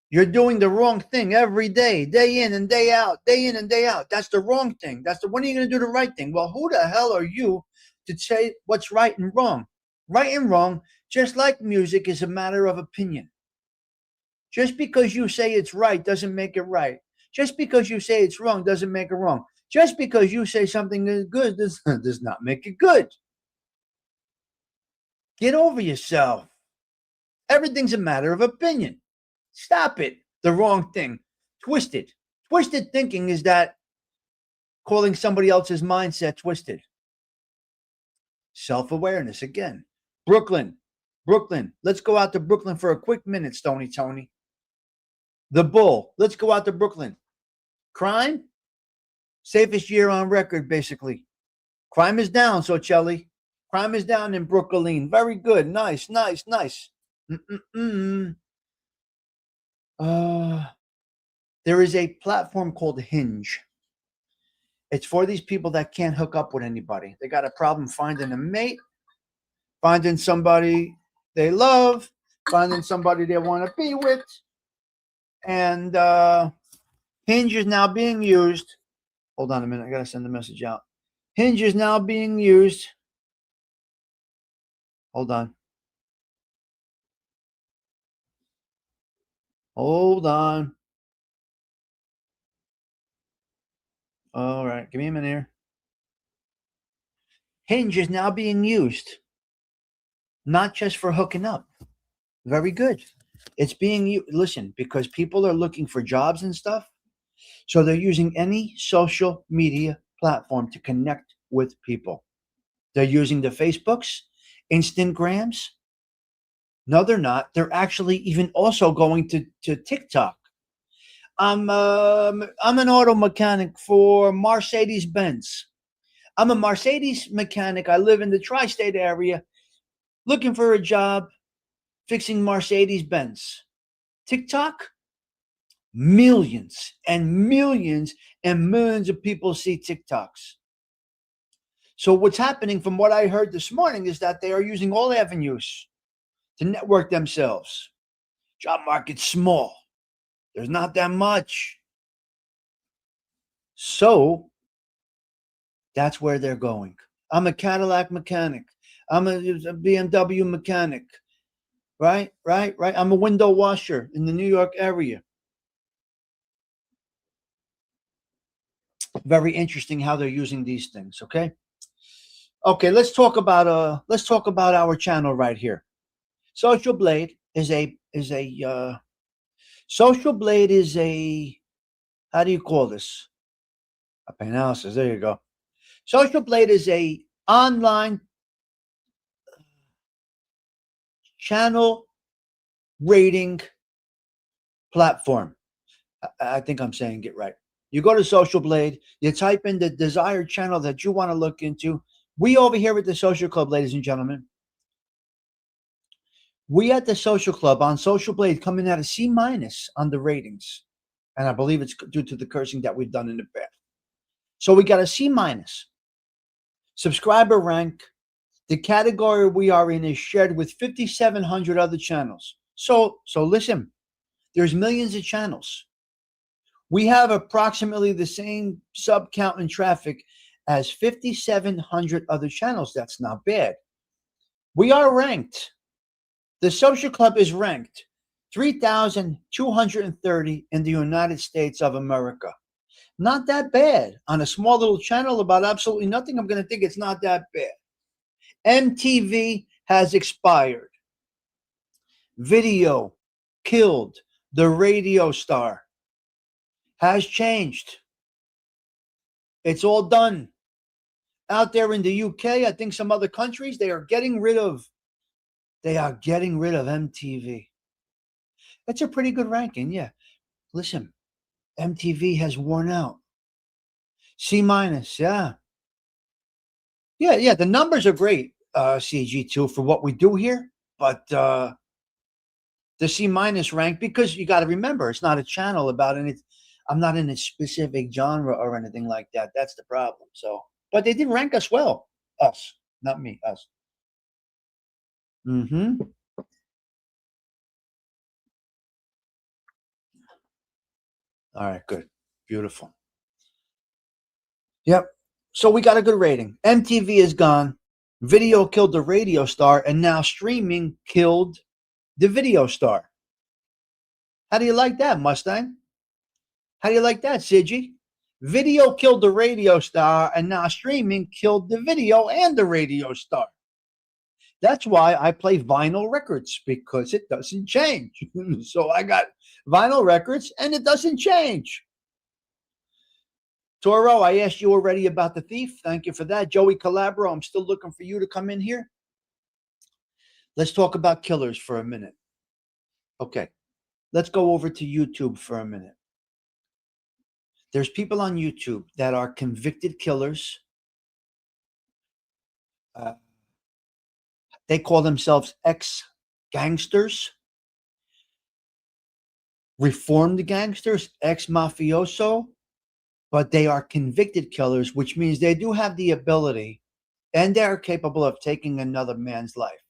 You're doing the wrong thing every day, day in and day out, day in and day out. That's the wrong thing. When are you going to do the right thing? Well, who the hell are you to say what's right and wrong? Right and wrong, just like music, is a matter of opinion. Just because you say it's right doesn't make it right. Just because you say it's wrong doesn't make it wrong. Just because you say something is good does not make it good. Get over yourself. Everything's a matter of opinion. Stop it. The wrong thing. Twisted. Twisted thinking is that calling somebody else's mindset twisted. Self-awareness again. Brooklyn. Let's go out to Brooklyn for a quick minute, Stony Tony. The Bull. Let's go out to Brooklyn. Crime? Safest year on record, basically. Crime is down, Socelli. Crime is down in Brooklyn. Very good. Nice. There is a platform called Hinge. It's for these people that can't hook up with anybody. They got a problem finding a mate, finding somebody they love, finding somebody they want to be with. And Hinge is now being used. Hold on a minute. I got to send the message out. Hinge is now being used. Hold on. All right. Give me a minute here. Hinge is now being used. Not just for hooking up. Very good. It's being used. Listen, because people are looking for jobs and stuff. So they're using any social media platform to connect with people. They're using the Facebooks, Instagrams. No, they're not. They're actually even also going to TikTok. I'm an auto mechanic for Mercedes-Benz. I'm a Mercedes mechanic. I live in the tri-state area, looking for a job fixing Mercedes-Benz. TikTok, millions and millions and millions of people see TikToks. So what's happening from what I heard this morning is that they are using all avenues to network themselves. Job market's small. There's not that much. So that's where they're going. I'm a Cadillac mechanic. I'm a BMW mechanic. Right. I'm a window washer in the New York area. Very interesting how they're using these things. Okay, let's talk about our channel right here. Social Blade is a Social Blade is a, how do you call this? A analysis. There you go. Social Blade is a online channel rating platform. I think I'm saying it right. You go to Social Blade, you type in the desired channel that you want to look into. We over here at the Social Club, ladies and gentlemen, we at the Social Club on Social Blade coming out of C minus on the ratings. And I believe it's due to the cursing that we've done in the past. So we got a C minus. Subscriber rank. The category we are in is shared with 5,700 other channels. So listen, there's millions of channels. We have approximately the same sub count and traffic as 5,700 other channels. That's not bad. We are ranked. The Social Club is ranked 3,230 in the United States of America. Not that bad. On a small little channel about absolutely nothing, I'm going to think it's not that bad. MTV has expired. Video killed the radio star. Has changed. It's all done. Out there in the UK, I think some other countries, they are getting rid of MTV. That's a pretty good ranking, yeah. Listen, MTV has worn out. C minus, yeah. Yeah, the numbers are great, CG2, for what we do here, but the C minus rank, because you got to remember, it's not a channel about it. I'm not in a specific genre or anything like that. That's the problem. So, but they did rank us well. Us, not me, us. Mm-hmm. All right, good. Beautiful. Yep. So we got a good rating. MTV is gone. Video killed the radio star, and now streaming killed the video star. How do you like that, Mustang? How do you like that, Siggy? Video killed the radio star, and now streaming killed the video and the radio star. That's why I play vinyl records, because it doesn't change. So I got vinyl records, and it doesn't change. Toro, I asked you already about the thief. Thank you for that. Joey Calabro, I'm still looking for you to come in here. Let's talk about killers for a minute. Okay, let's go over to YouTube for a minute. There's people on YouTube that are convicted killers. They call themselves ex-gangsters, reformed gangsters, ex-mafioso, but they are convicted killers, which means they do have the ability and they are capable of taking another man's life.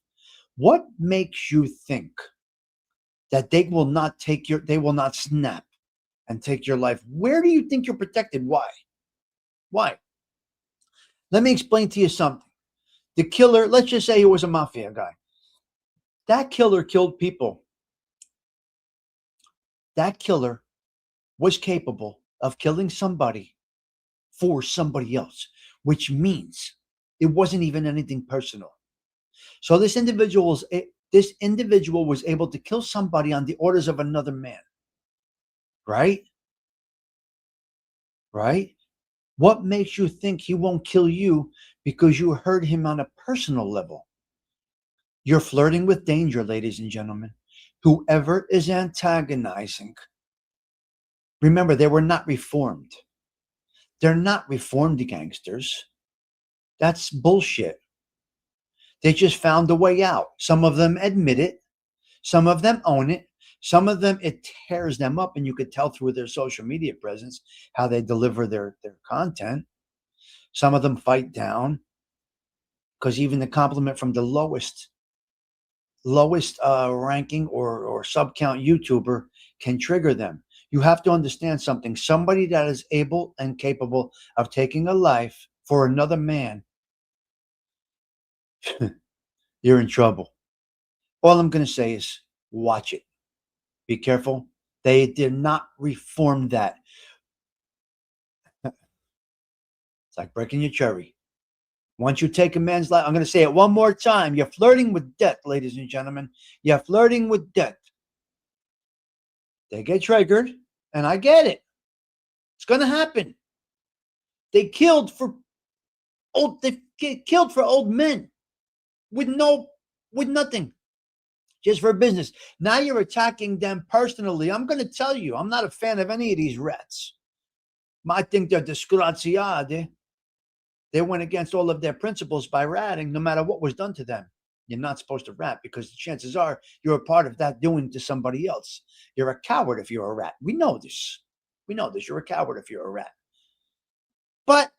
What makes you think that they will not snap and take your life? Where do you think you're protected? Why? Let me explain to you something. The killer, let's just say he was a mafia guy. That killer killed people. That killer was capable of killing somebody for somebody else, which means it wasn't even anything personal. So this individual was able to kill somebody on the orders of another man. Right? What makes you think he won't kill you because you hurt him on a personal level? You're flirting with danger, ladies and gentlemen. Whoever is antagonizing, remember, they were not reformed. They're not reformed gangsters. That's bullshit. They just found a way out. Some of them admit it. Some of them own it. Some of them, it tears them up, and you could tell through their social media presence how they deliver their content. Some of them fight down, because even the compliment from the lowest ranking or sub-count YouTuber can trigger them. You have to understand something. Somebody that is able and capable of taking a life for another man, you're in trouble. All I'm going to say is watch it. Be careful. They did not reform that. It's like breaking your cherry. Once you take a man's life, I'm going to say it one more time. You're flirting with death, ladies and gentlemen. You're flirting with death. They get triggered, and I get it. It's going to happen. They killed for old men with nothing, just for business. Now you're attacking them personally. I'm going to tell you, I'm not a fan of any of these rats. I think they're disgraziati. They went against all of their principles by ratting, no matter what was done to them. You're not supposed to rat because the chances are you're a part of that doing to somebody else. You're a coward if you're a rat. We know this. You're a coward if you're a rat. But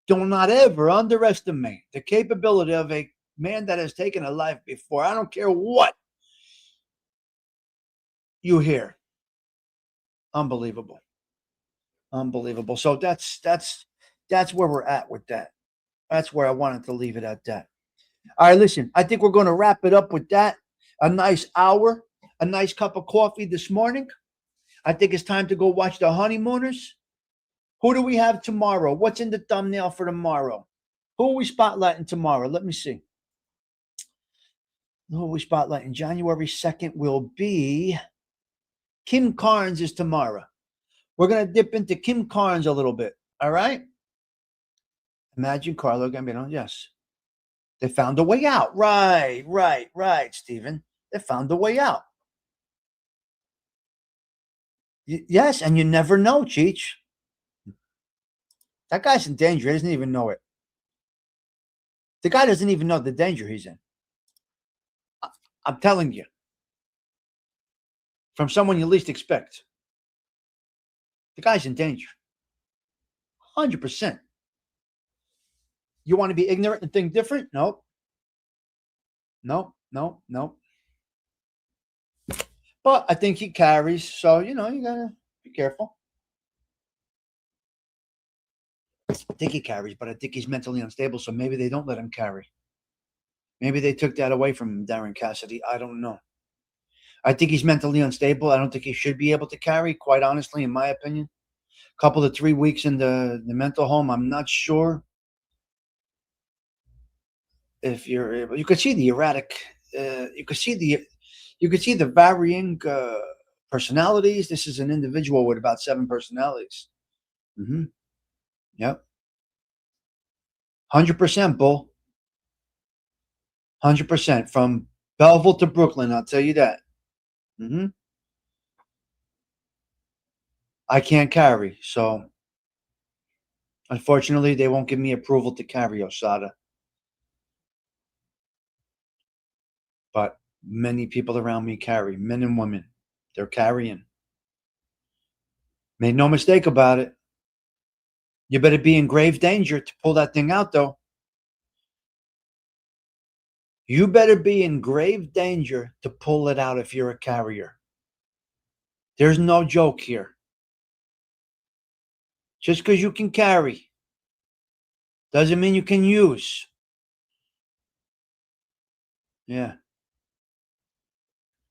do not ever underestimate the capability of a man that has taken a life before. I don't care what you hear. Unbelievable. So that's where we're at with that. That's where I wanted to leave it at that. All right, listen, I think we're going to wrap it up with that. A nice hour, a nice cup of coffee this morning. I think it's time to go watch the Honeymooners. Who do we have tomorrow? What's in the thumbnail for tomorrow? Who are we spotlighting tomorrow? Let me see. Who are we spotlighting? January 2nd will be Kim Carnes is tomorrow. We're going to dip into Kim Carnes a little bit. All right? Imagine Carlo Gambino. Yes. They found a way out. Right, Stephen. They found a way out. Yes, and you never know, Cheech. That guy's in danger. He doesn't even know it. The guy doesn't even know the danger he's in. I'm telling you. From someone you least expect. The guy's in danger. 100%. You want to be ignorant and think different? Nope. But I think he carries, so, you got to be careful. I think he carries, but I think he's mentally unstable, so maybe they don't let him carry. Maybe they took that away from him, Darren Cassidy. I don't know. I think he's mentally unstable. I don't think he should be able to carry, quite honestly, in my opinion. A couple of 3 weeks in the mental home, I'm not sure. If you could see the erratic, you could see the varying personalities. This is an individual with about 7 personalities. Yep. 100%, Bull. 100% from Belleville to Brooklyn. I'll tell you that. I can't carry, so unfortunately, they won't give me approval to carry Osada. But many people around me carry, men and women. They're carrying. Made no mistake about it. You better be in grave danger to pull that thing out, though. You better be in grave danger to pull it out if you're a carrier. There's no joke here. Just because you can carry doesn't mean you can use. Yeah.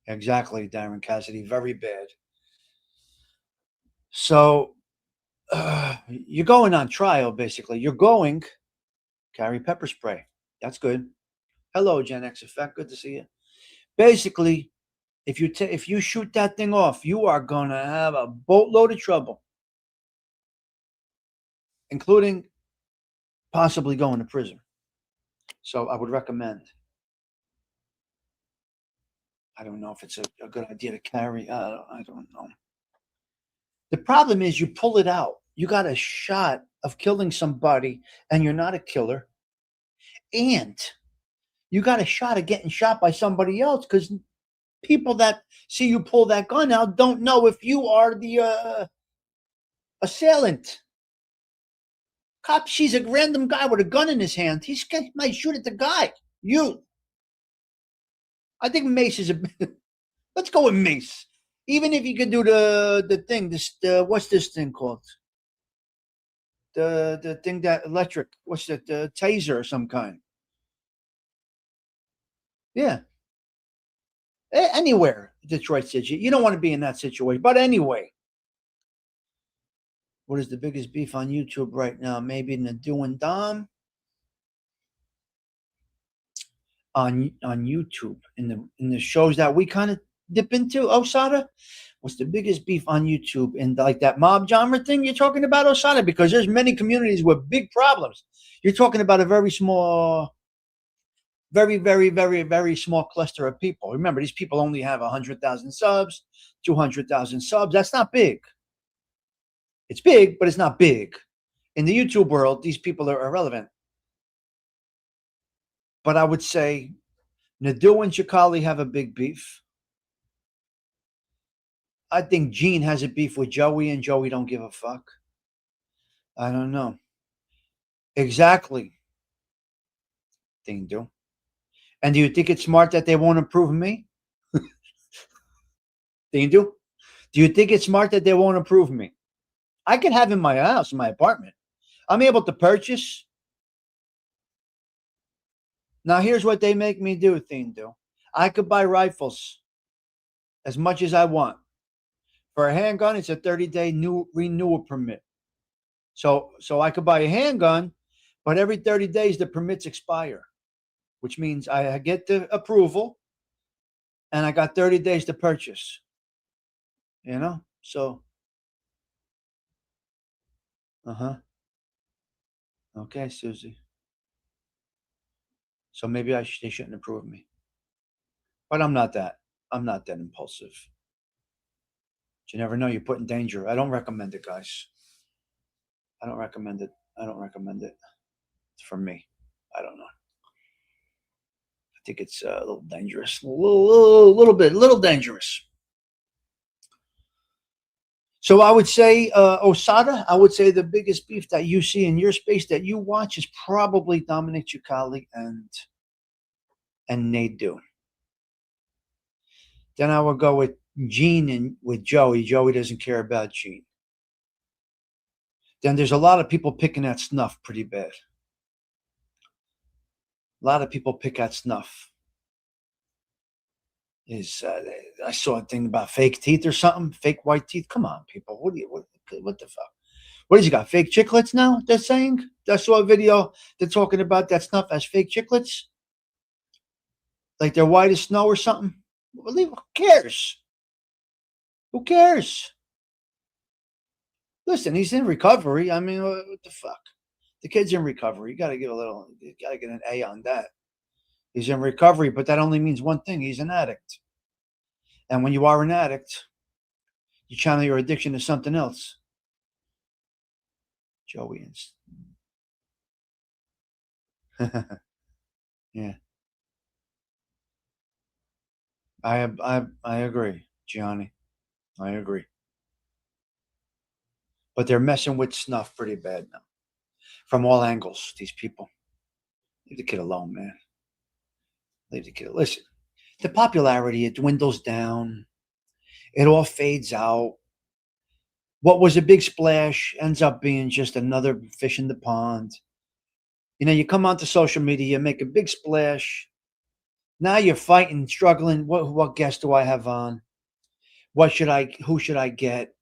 Exactly, Darren Cassidy. Very bad. So, you're going on trial, basically. You're going carry pepper spray. That's good. Hello, Gen X Effect. Good to see you. Basically, if you shoot that thing off, you are going to have a boatload of trouble, including possibly going to prison. So I would recommend. I don't know if it's a good idea to carry. I don't know. The problem is you pull it out. You got a shot of killing somebody and you're not a killer. And you got a shot of getting shot by somebody else because people that see you pull that gun out don't know if you are the assailant. Cop sees a random guy with a gun in his hand. He might shoot at the guy. You. I think Mace is let's go with Mace. Even if you could do the thing, what's this thing called? The thing that electric, what's that? The taser or some kind. Yeah. Anywhere, Detroit City. You don't want to be in that situation. But anyway. What is the biggest beef on YouTube right now? Maybe Nadu and Dom? On YouTube, in the shows that we kind of dip into, Osada, What's the biggest beef on YouTube in like that mob genre thing you're talking about, Osana? Because there's many communities with big problems. You're talking about a very small, very, very, very, very small cluster of people. Remember, these people only have 100,000 subs, 200,000 subs. That's not big. It's big, but it's not big. In the YouTube world, these people are irrelevant. But I would say Nadu and Chakali have a big beef. I think Gene has a beef with Joey, and Joey don't give a fuck. I don't know. Exactly. Thing do. And do you think it's smart that they won't approve me? Thing do. Do you think it's smart that they won't approve me? I can have in my house, in my apartment. I'm able to purchase. Now here's what they make me do, Thing do. I could buy rifles as much as I want. For a handgun, it's a 30-day renewal permit. So I could buy a handgun, but every 30 days the permits expire, which means I get the approval and I got 30 days to purchase. You know? So, okay, Susie. So maybe they shouldn't approve me. But I'm not that impulsive. But you never know, you put in danger. I don't recommend it, guys. I don't recommend it. For me. I don't know. I think it's a little dangerous. A little dangerous. So I would say, Osada, I would say the biggest beef that you see in your space that you watch is probably Dominic Chikali and Nadu. Then I would go with Gene and with Joey. Joey doesn't care about Gene. Then there's a lot of people picking at Snuff pretty bad. A lot of people pick at Snuff. I saw a thing about fake teeth or something, fake white teeth. Come on, people. What the fuck? What has he got? Fake chiclets now? They're saying. I saw a video. They're talking about that Snuff as fake chiclets, like they're white as snow or something. Who cares? Who cares? Listen, he's in recovery. I mean, what the fuck? The kid's in recovery. You got to get an A on that. He's in recovery, but that only means one thing. He's an addict. And when you are an addict, you channel your addiction to something else. Joey and yeah. I agree, Gianni. I agree. But they're messing with Snuff pretty bad now. From all angles, these people. Leave the kid alone, man. Leave the kid. Listen, the popularity, it dwindles down. It all fades out. What was a big splash ends up being just another fish in the pond. You know, you come onto social media, you make a big splash. Now you're fighting, struggling. What guest do I have on? Who should I get?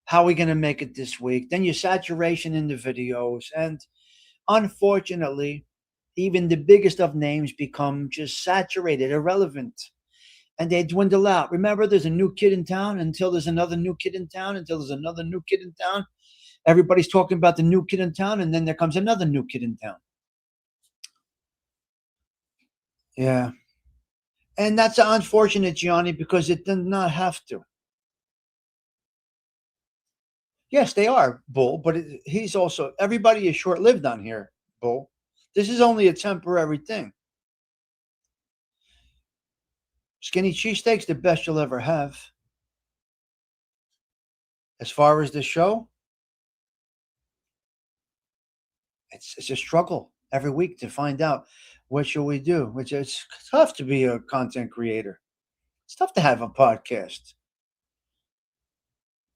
How are we going to make it this week? Then your saturation in the videos. And unfortunately, even the biggest of names become just saturated, irrelevant. And they dwindle out. Remember, there's a new kid in town until there's another new kid in town, until there's another new kid in town. Everybody's talking about the new kid in town, and then there comes another new kid in town. Yeah. And that's unfortunate, Gianni, because it did not have to. Yes, they are, Bull, but he's also, everybody is short-lived on here, Bull. This is only a temporary thing. Skinny cheesesteak's the best you'll ever have. As far as the show, it's a struggle every week to find out what shall we do. Which it's tough to be a content creator. It's tough to have a podcast.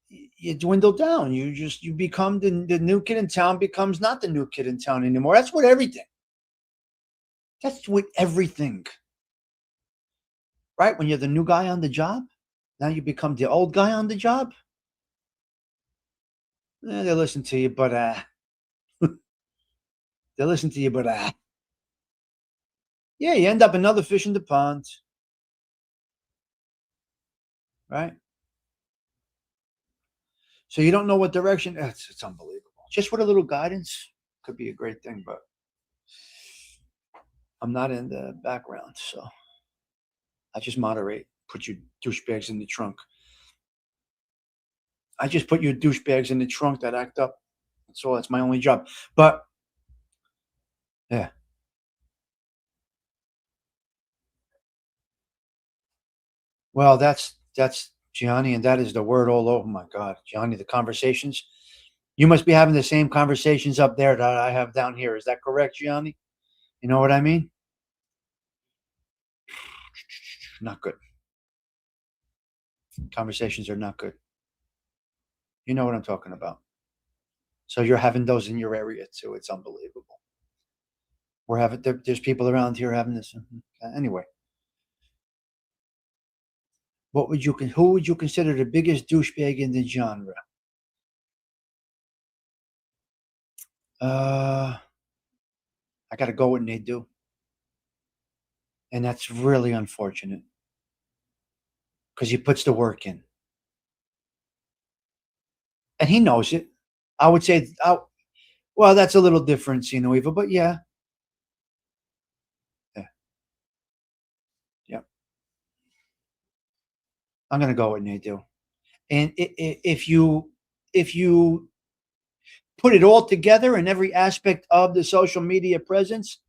You dwindle down. You become the new kid in town becomes not the new kid in town anymore. That's with everything. That's with everything. Right? When you're the new guy on the job, now you become the old guy on the job. They listen to you, but they listen to you, but yeah, you end up another fish in the pond. Right? So you don't know what direction. It's unbelievable. Just with a little guidance could be a great thing, but I'm not in the background, so I just moderate. Put your douchebags in the trunk. I just put your douchebags in the trunk that act up. That's all. That's my only job. But yeah. Well, that's Gianni, and that is the word all over. My God, Gianni, the conversations. You must be having the same conversations up there that I have down here. Is that correct, Gianni? You know what I mean? Not good. Conversations are not good. You know what I'm talking about. So you're having those in your area too. It's unbelievable. We're having there's people around here having this. Anyway, who would you consider the biggest douchebag in the genre? I got to go with Nadu, and that's really unfortunate because he puts the work in, and he knows it. I would say, well, that's a little different, Eva, but yeah, yeah, yeah. I'm gonna go with Nadu, and if you put it all together in every aspect of the social media presence,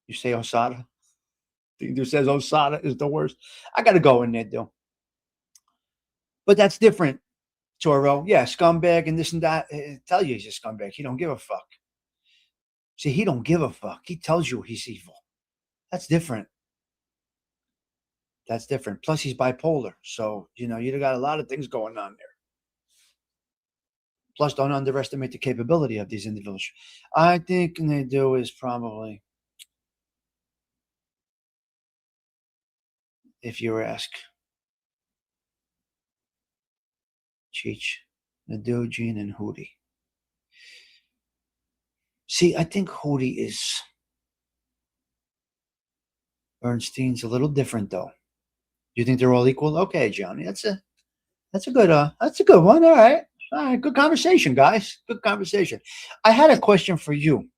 you say Osada. Who says Osada is the worst? I got to go in there, though. But that's different, Toro. Yeah, scumbag and this and that. Tell you he's a scumbag. He don't give a fuck. See, he don't give a fuck. He tells you he's evil. That's different. That's different. Plus, he's bipolar. So, you got a lot of things going on there. Plus, don't underestimate the capability of these individuals. I think they do is probably, if you ask, Cheech, Nadu, Gene, and Hootie. See, I think Hootie is Bernstein's a little different, though. You think they're all equal? Okay, Johnny, that's a good one. All right, good conversation, guys. Good conversation. I had a question for you.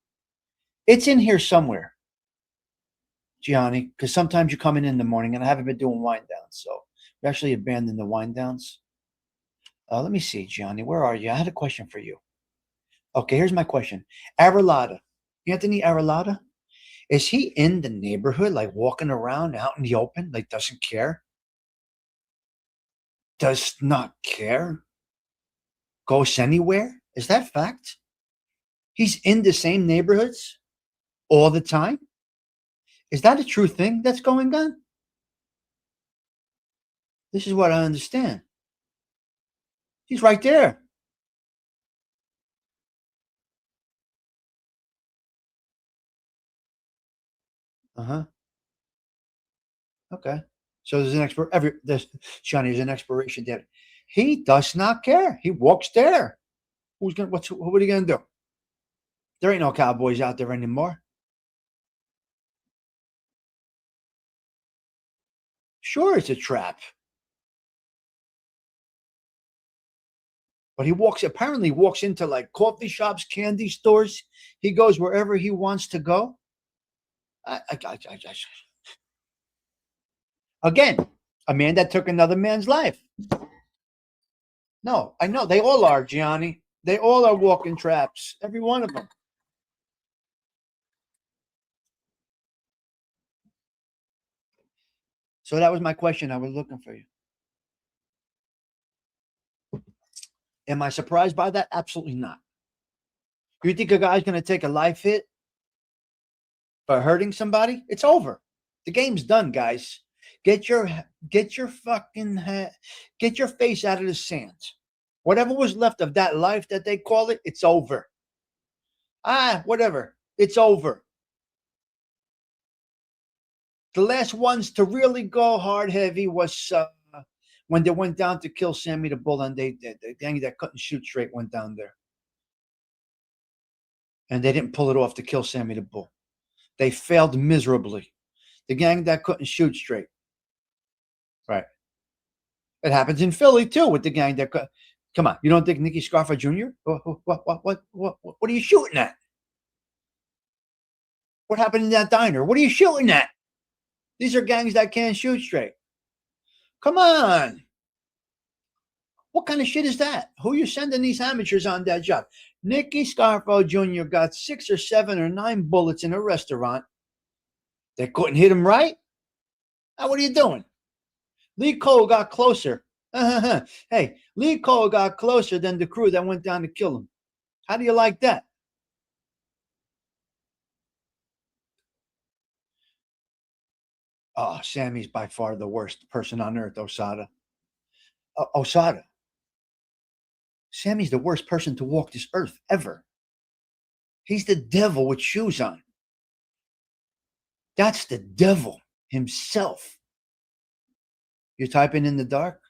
It's in here somewhere, Gianni, because sometimes you come in the morning, and I haven't been doing wind downs, so we actually abandoned the wind downs. Let me see, Gianni, where are you? I had a question for you. Okay, here's my question. Arulada, Anthony Arulada, is he in the neighborhood, like walking around out in the open, like doesn't care? Does not care? Goes anywhere? Is that fact? He's in the same neighborhoods all the time? Is that a true thing that's going on? This is what I understand. He's right there. Uh-huh. Okay. So there's Johnny's an expiration date. He does not care. He walks there. What are you gonna do? There ain't no cowboys out there anymore. Sure, it's a trap. But he apparently walks into like coffee shops, candy stores. He goes wherever he wants to go. Again, a man that took another man's life. No, I know. They all are, Gianni. They all are walking traps. Every one of them. So that was my question. I was looking for you. Am I surprised by that? Absolutely not. You think a guy's going to take a life hit for hurting somebody? It's over. The game's done, guys. Get your face out of the sand. Whatever was left of that life that they call it, it's over. Whatever. It's over. The last ones to really go hard heavy was when they went down to kill Sammy the Bull, and the gang that couldn't shoot straight went down there. And they didn't pull it off to kill Sammy the Bull. They failed miserably. The gang that couldn't shoot straight. Right. It happens in Philly too with the gang that. Come on, you don't think Nicky Scarfa Jr.? What are you shooting at? What happened in that diner? What are you shooting at? These are gangs that can't shoot straight. Come on. What kind of shit is that? Who are you sending these amateurs on that job? Nicky Scarfo Jr. got 6 or 7 or 9 bullets in a restaurant. They couldn't hit him right? Now, what are you doing? Lee Cole got closer. Hey, Lee Cole got closer than the crew that went down to kill him. How do you like that? Oh, Sammy's by far the worst person on earth, Osada. Osada. Sammy's the worst person to walk this earth ever. He's the devil with shoes on. That's the devil himself. You're typing in the dark?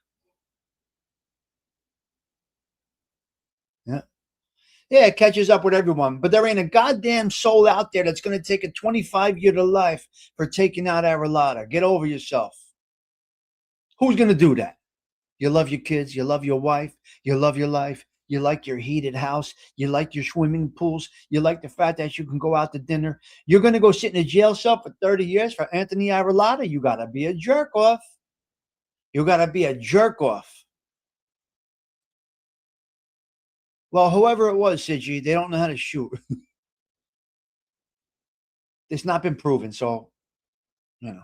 Yeah. Yeah, it catches up with everyone. But there ain't a goddamn soul out there that's going to take a 25-year to life for taking out Aralata. Get over yourself. Who's going to do that? You love your kids. You love your wife. You love your life. You like your heated house. You like your swimming pools. You like the fact that you can go out to dinner. You're going to go sit in a jail cell for 30 years for Anthony Aralata? You got to be a jerk off. You got to be a jerk off. Well, whoever it was, Sidgy, they don't know how to shoot. It's not been proven, so, you know.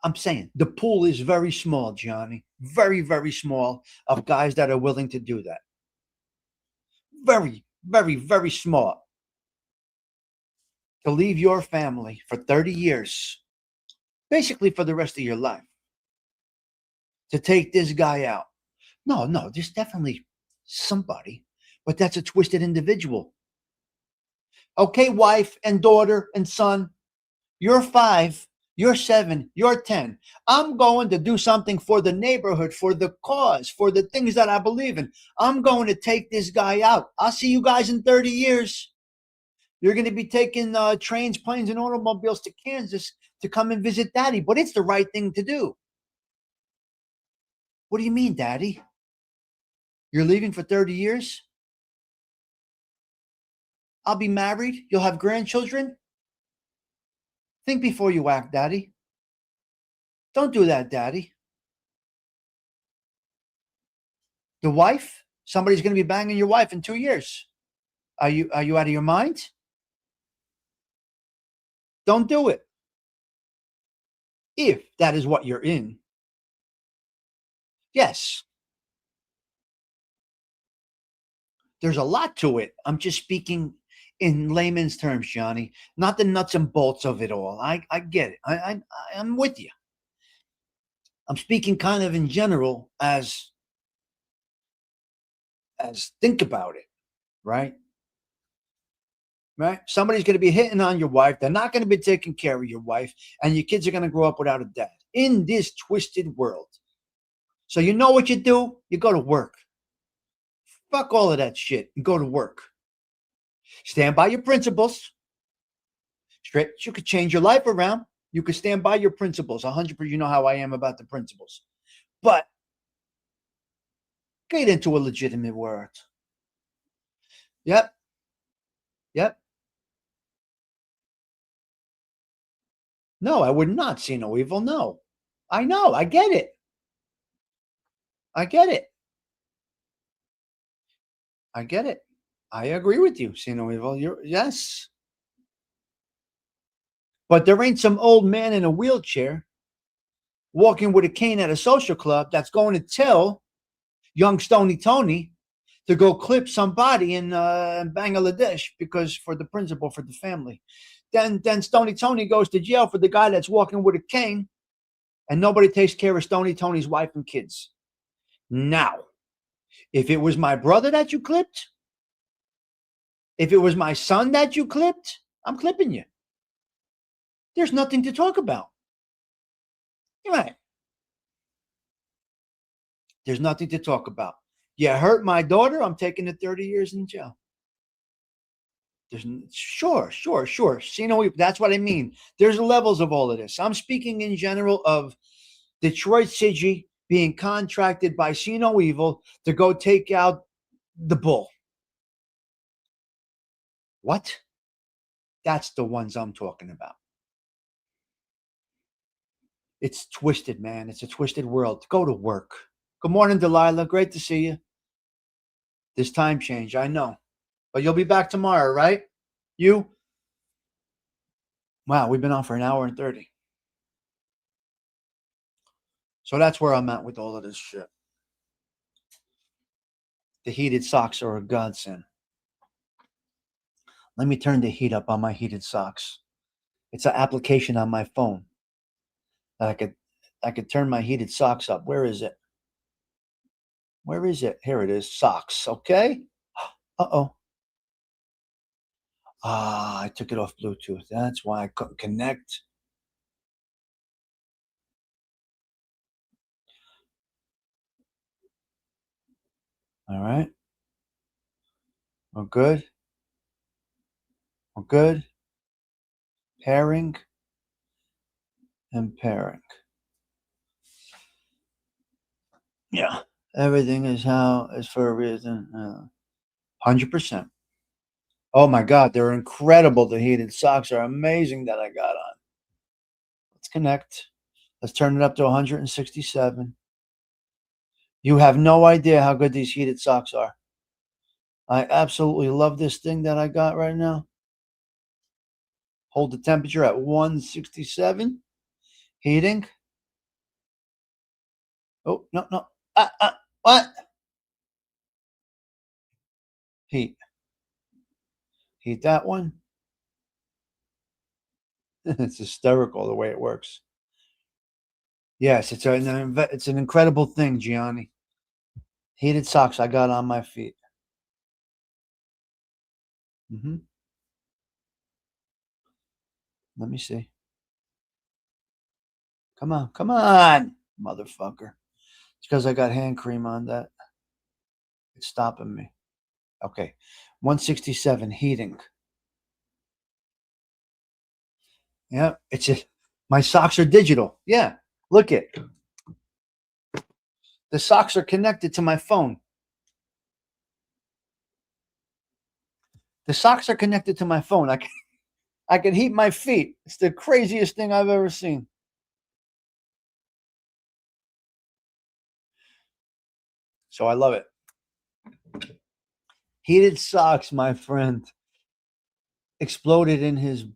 I'm saying the pool is very small, Johnny. Very, very small of guys that are willing to do that. Very, very, very small. To leave your family for 30 years, basically for the rest of your life, to take this guy out. No, there's definitely somebody, but that's a twisted individual. Okay, wife and daughter and son, you're 5. You're 7, you're 10. I'm going to do something for the neighborhood, for the cause, for the things that I believe in. I'm going to take this guy out. I'll see you guys in 30 years. You're going to be taking trains, planes, and automobiles to Kansas to come and visit Daddy, but it's the right thing to do. What do you mean, Daddy? You're leaving for 30 years? I'll be married. You'll have grandchildren. Think before you act, Daddy. Don't do that, Daddy. The wife? Somebody's going to be banging your wife in 2 years. Are you out of your mind? Don't do it. If that is what you're in. Yes. There's a lot to it. I'm just speaking in layman's terms, Johnny, not the nuts and bolts of it all. I get it. I'm with you. I'm speaking kind of in general as think about it, right? Right? Somebody's going to be hitting on your wife. They're not going to be taking care of your wife, and your kids are going to grow up without a dad in this twisted world. So you know what you do? You go to work. Fuck all of that shit and go to work. Stand by your principles. Straight, you could change your life around. You could stand by your principles. 100%. You know how I am about the principles. But get into a legitimate world. Yep. No, I would not see no evil. No. I know. I get it. I agree with you. See no evil. Yes. But there ain't some old man in a wheelchair walking with a cane at a social club that's going to tell young Stony Tony to go clip somebody in Bangladesh because for the principal, for the family. Then Stony Tony goes to jail for the guy that's walking with a cane, and nobody takes care of Stony Tony's wife and kids. Now, if it was my brother that you clipped, if it was my son that you clipped, I'm clipping you. There's nothing to talk about. You're right. There's nothing to talk about. You hurt my daughter, I'm taking the 30 years in jail. Sure. See, that's what I mean. There's levels of all of this. I'm speaking in general of Detroit City being contracted by See No Evil to go take out the bull. What? That's the ones I'm talking about. It's twisted, man. It's a twisted world. Go to work. Good morning, Delilah. Great to see you. This time change, I know. But you'll be back tomorrow, right? You? Wow, we've been on for an hour and 30. So that's where I'm at with all of this shit. The heated socks are a godsend. Let me turn the heat up on my heated socks. It's an application on my phone that I could turn my heated socks up. Where is it? Where is it? Here it is. Socks. Okay. Uh-oh. I took it off Bluetooth. That's why I couldn't connect. All right. We're good. We're good. Pairing and pairing. Yeah. Everything is how is for a reason. 100%. Oh my God, they're incredible. The heated socks are amazing that I got on. Let's connect. Let's turn it up to 167. You have no idea how good these heated socks are. I absolutely love this thing that I got right now. Hold the temperature at 167. Heating. Oh, no. What? Heat. Heat that one. It's hysterical the way it works. Yes, it's an incredible thing, Gianni. Heated socks I got on my feet. Let me see. Come on, motherfucker. It's because I got hand cream on that. It's stopping me. Okay, 167 heating. Yeah, my socks are digital. Yeah, look it. The socks are connected to my phone. The socks are connected to my phone. I can heat my feet. It's the craziest thing I've ever seen. So I love it. Heated socks, my friend. Exploded in his.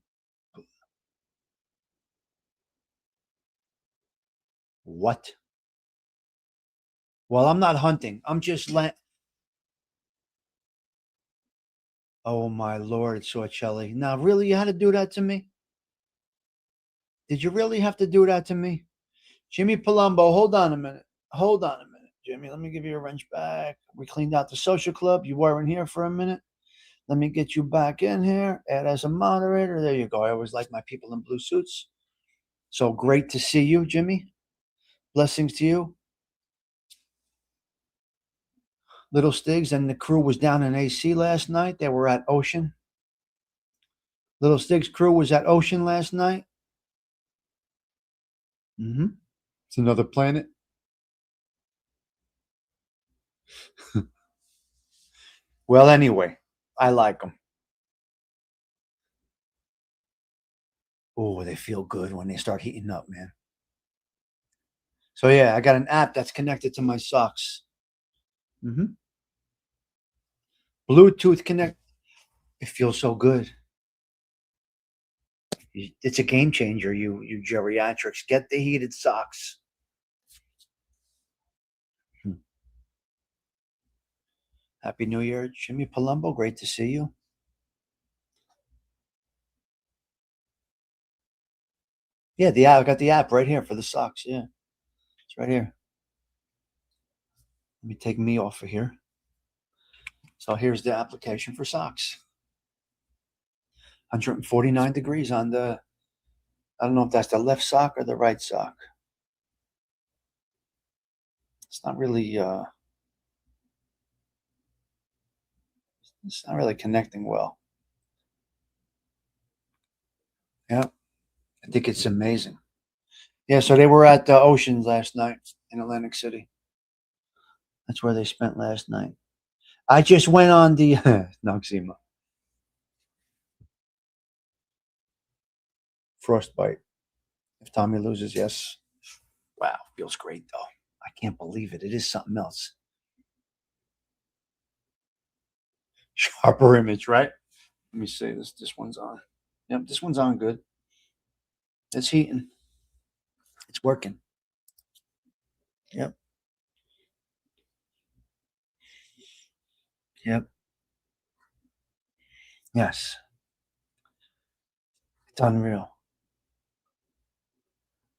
What? Well, I'm not hunting. I'm just Oh my Lord, Sorcelli. Now, really, you had to do that to me? Did you really have to do that to me? Jimmy Palumbo, hold on a minute. Jimmy. Let me give you a wrench back. We cleaned out the social club. You weren't here for a minute. Let me get you back in here. Add as a moderator. There you go. I always like my people in blue suits. So great to see you, Jimmy. Blessings to you. Little Stigs and the crew was down in AC last night. They were at Ocean. Little Stigs crew was at Ocean last night. It's another planet. Well, anyway, I like them. Oh, they feel good when they start heating up, man. So yeah, I got an app that's connected to my socks. Bluetooth connect. It feels so good. It's a game changer. You geriatrics, get the heated socks. Happy New Year, Jimmy Palumbo. Great to see you. Yeah, I got the app right here for the socks. Yeah, it's right here. Let me take me off of here. So here's the application for socks. 149 degrees on the, I don't know if that's the left sock or the right sock. It's not really connecting well. I think it's amazing. Yeah, so they were at the Oceans last night in Atlantic City. That's where they spent last night. I just went on the Noxema. Frostbite. If Tommy loses, yes. Wow, feels great though. I can't believe it. It is something else. Sharper image, right? Let me see. This one's on. Yep, this one's on good. It's heating. It's working. Yep. Yep. Yes. It's unreal.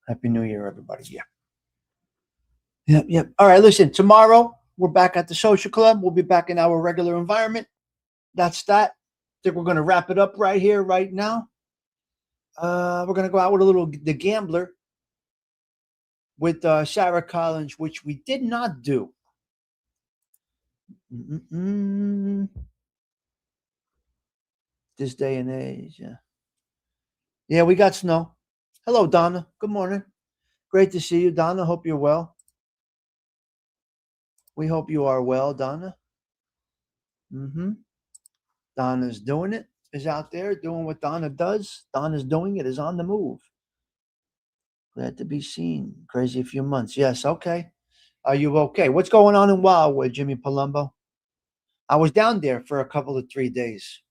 Happy New Year, everybody. Yeah. Yep. Yep. All right. Listen, tomorrow we're back at the social club. We'll be back in our regular environment. That's that. I think we're going to wrap it up right here, right now. We're going to go out with a little The Gambler with Sarah Collins, which we did not do. This day and age, yeah. Yeah, we got snow. Hello, Donna. Good morning. Great to see you, Donna. Hope you're well. We hope you are well, Donna. Donna's doing it, is out there doing what Donna does. Donna's doing it, is on the move. Glad to be seen. Crazy few months. Yes, okay. Are you okay? What's going on in Wildwood, Jimmy Palumbo? I was down there for a couple of 3 days.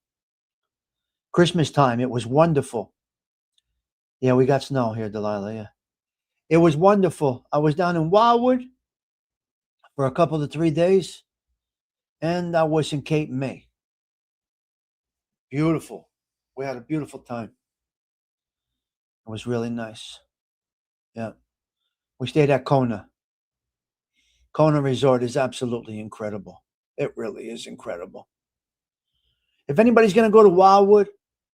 Christmas time. It was wonderful. Yeah, we got snow here, Delilah. Yeah. It was wonderful. I was down in Wildwood for a couple of 3 days, and I was in Cape May. Beautiful. We had a beautiful time. It was really nice. Yeah. We stayed at Kona. Kona Resort is absolutely incredible. It really is incredible. If anybody's going to go to Wildwood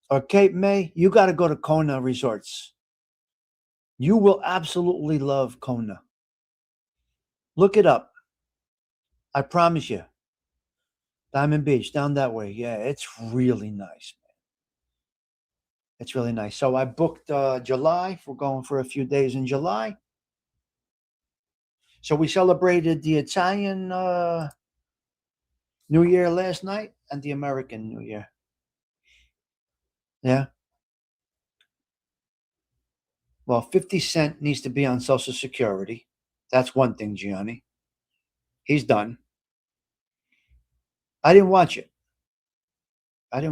or Cape May, you got to go to Kona Resorts. You will absolutely love Kona. Look it up. I promise you. Diamond Beach, down that way. Yeah, it's really nice, man. It's really nice. So I booked July. We're going for a few days in July. So we celebrated the Italian New Year last night and the American New Year. Yeah. Well, 50 Cent needs to be on Social Security. That's one thing, Gianni. He's done. I didn't watch it. I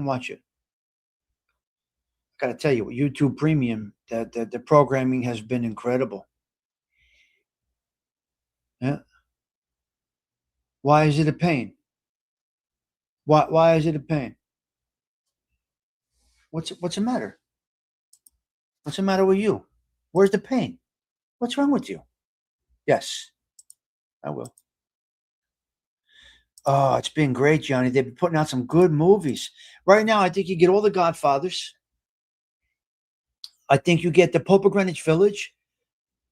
got to tell you, with YouTube Premium, the programming has been incredible. Yeah. Why is it a pain? Why is it a pain? What's the matter? What's the matter with you? Where's the pain? What's wrong with you? Yes, I will. Oh, it's been great, Johnny. They've been putting out some good movies. Right now, I think you get all the Godfathers. I think you get the Pope of Greenwich Village.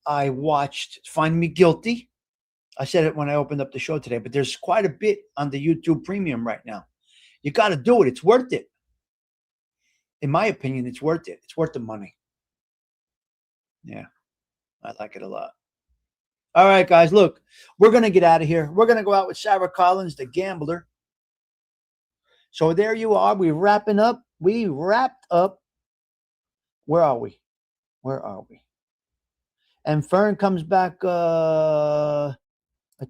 I watched Find Me Guilty. I said it when I opened up the show today, but there's quite a bit on the YouTube Premium right now. You got to do it. It's worth it. In my opinion, it's worth it. It's worth the money. Yeah, I like it a lot. All right, guys, look, we're going to get out of here. We're going to go out with Sarah Collins, The Gambler. So there you are. We're wrapping up. We wrapped up. Where are we? And Fern comes back. I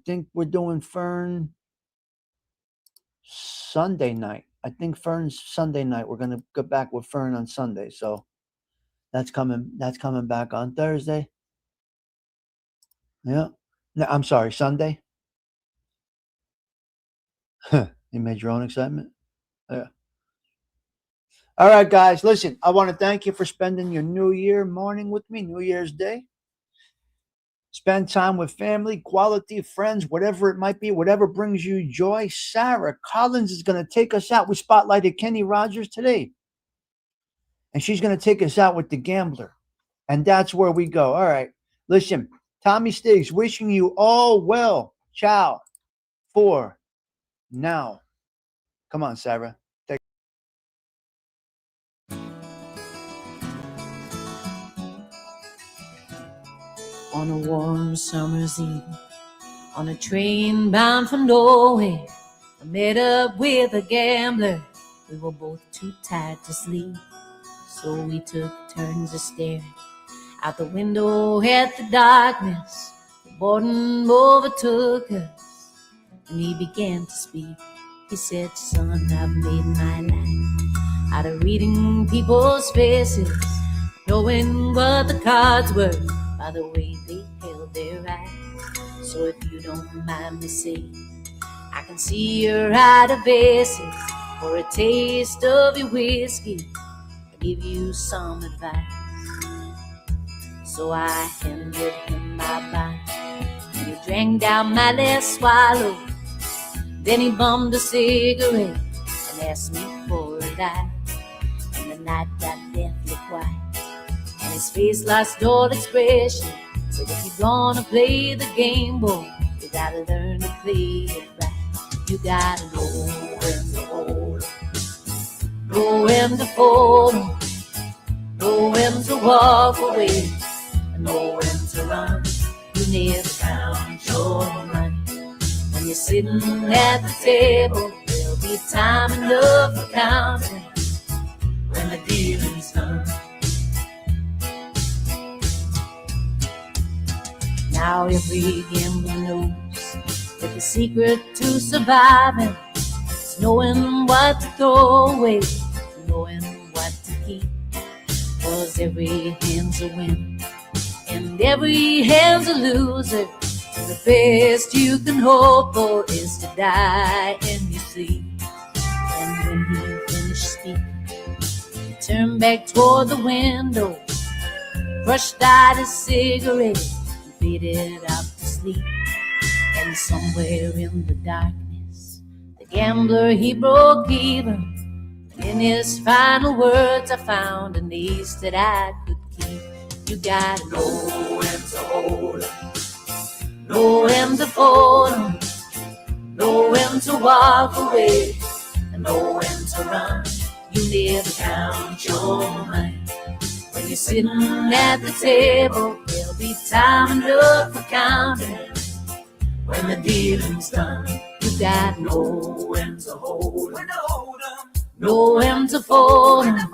think we're doing Fern Sunday night. I think Fern's Sunday night. We're going to go back with Fern on Sunday. So that's coming back on Thursday. Yeah. No, I'm sorry, Sunday. You made your own excitement? Yeah. All right, guys, listen, I want to thank you for spending your New Year morning with me, New Year's Day. Spend time with family, quality, friends, whatever it might be, whatever brings you joy. Sarah Collins is going to take us out. We spotlighted Kenny Rogers today. And she's going to take us out with The Gambler. And that's where we go. All right. Listen, Tommy Stigs wishing you all well. Ciao for now. Come on, Sarah. warm summer's eve, on a train bound for Norway, I met up with a gambler. We were both too tired to sleep, so we took turns of staring out the window at the darkness. The boredom overtook us, and he began to speak. He said, son, I've made my life out of reading people's faces, knowing what the cards were by the way they held their eyes. So if you don't mind me saying, I can see you're out of bases. For a taste of your whiskey, I'll give you some advice. So I handed him my bottle, and he drank down my last swallow. Then he bummed a cigarette and asked me for a light. And the night got deathly quiet, and his face lost all expression. Said, if you're gonna play the game, boy, you gotta learn to play it right. You gotta know when to hold 'em, know when to fold 'em, know when to walk away, and know when to run. You never count your money. When you're sitting at the table, there'll be time enough for counting when the dealing's done. Now every gambler knows that the secret to surviving is knowing what to throw away, knowing what to keep. 'Cause every hand's a winner and every hand's a loser. The best you can hope for is to die in your sleep. And when he finished speaking, he turned back toward the window, brushed out his cigarette, and faded out to sleep. And somewhere in the darkness, the gambler, he broke even. And in his final words, I found an ace that I could keep. You gotta know when to hold 'em, know when to fold 'em, know when to walk away, and know when to run. You never count your money. When you're sitting at the table, there'll be time enough for counting when the dealing's done. You gotta know when to hold 'em, know when to fold 'em,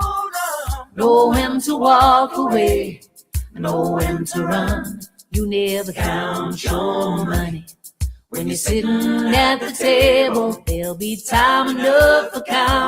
know when to walk away, know when to run. You never count your money. When you're sitting at the table, there'll be time enough for counting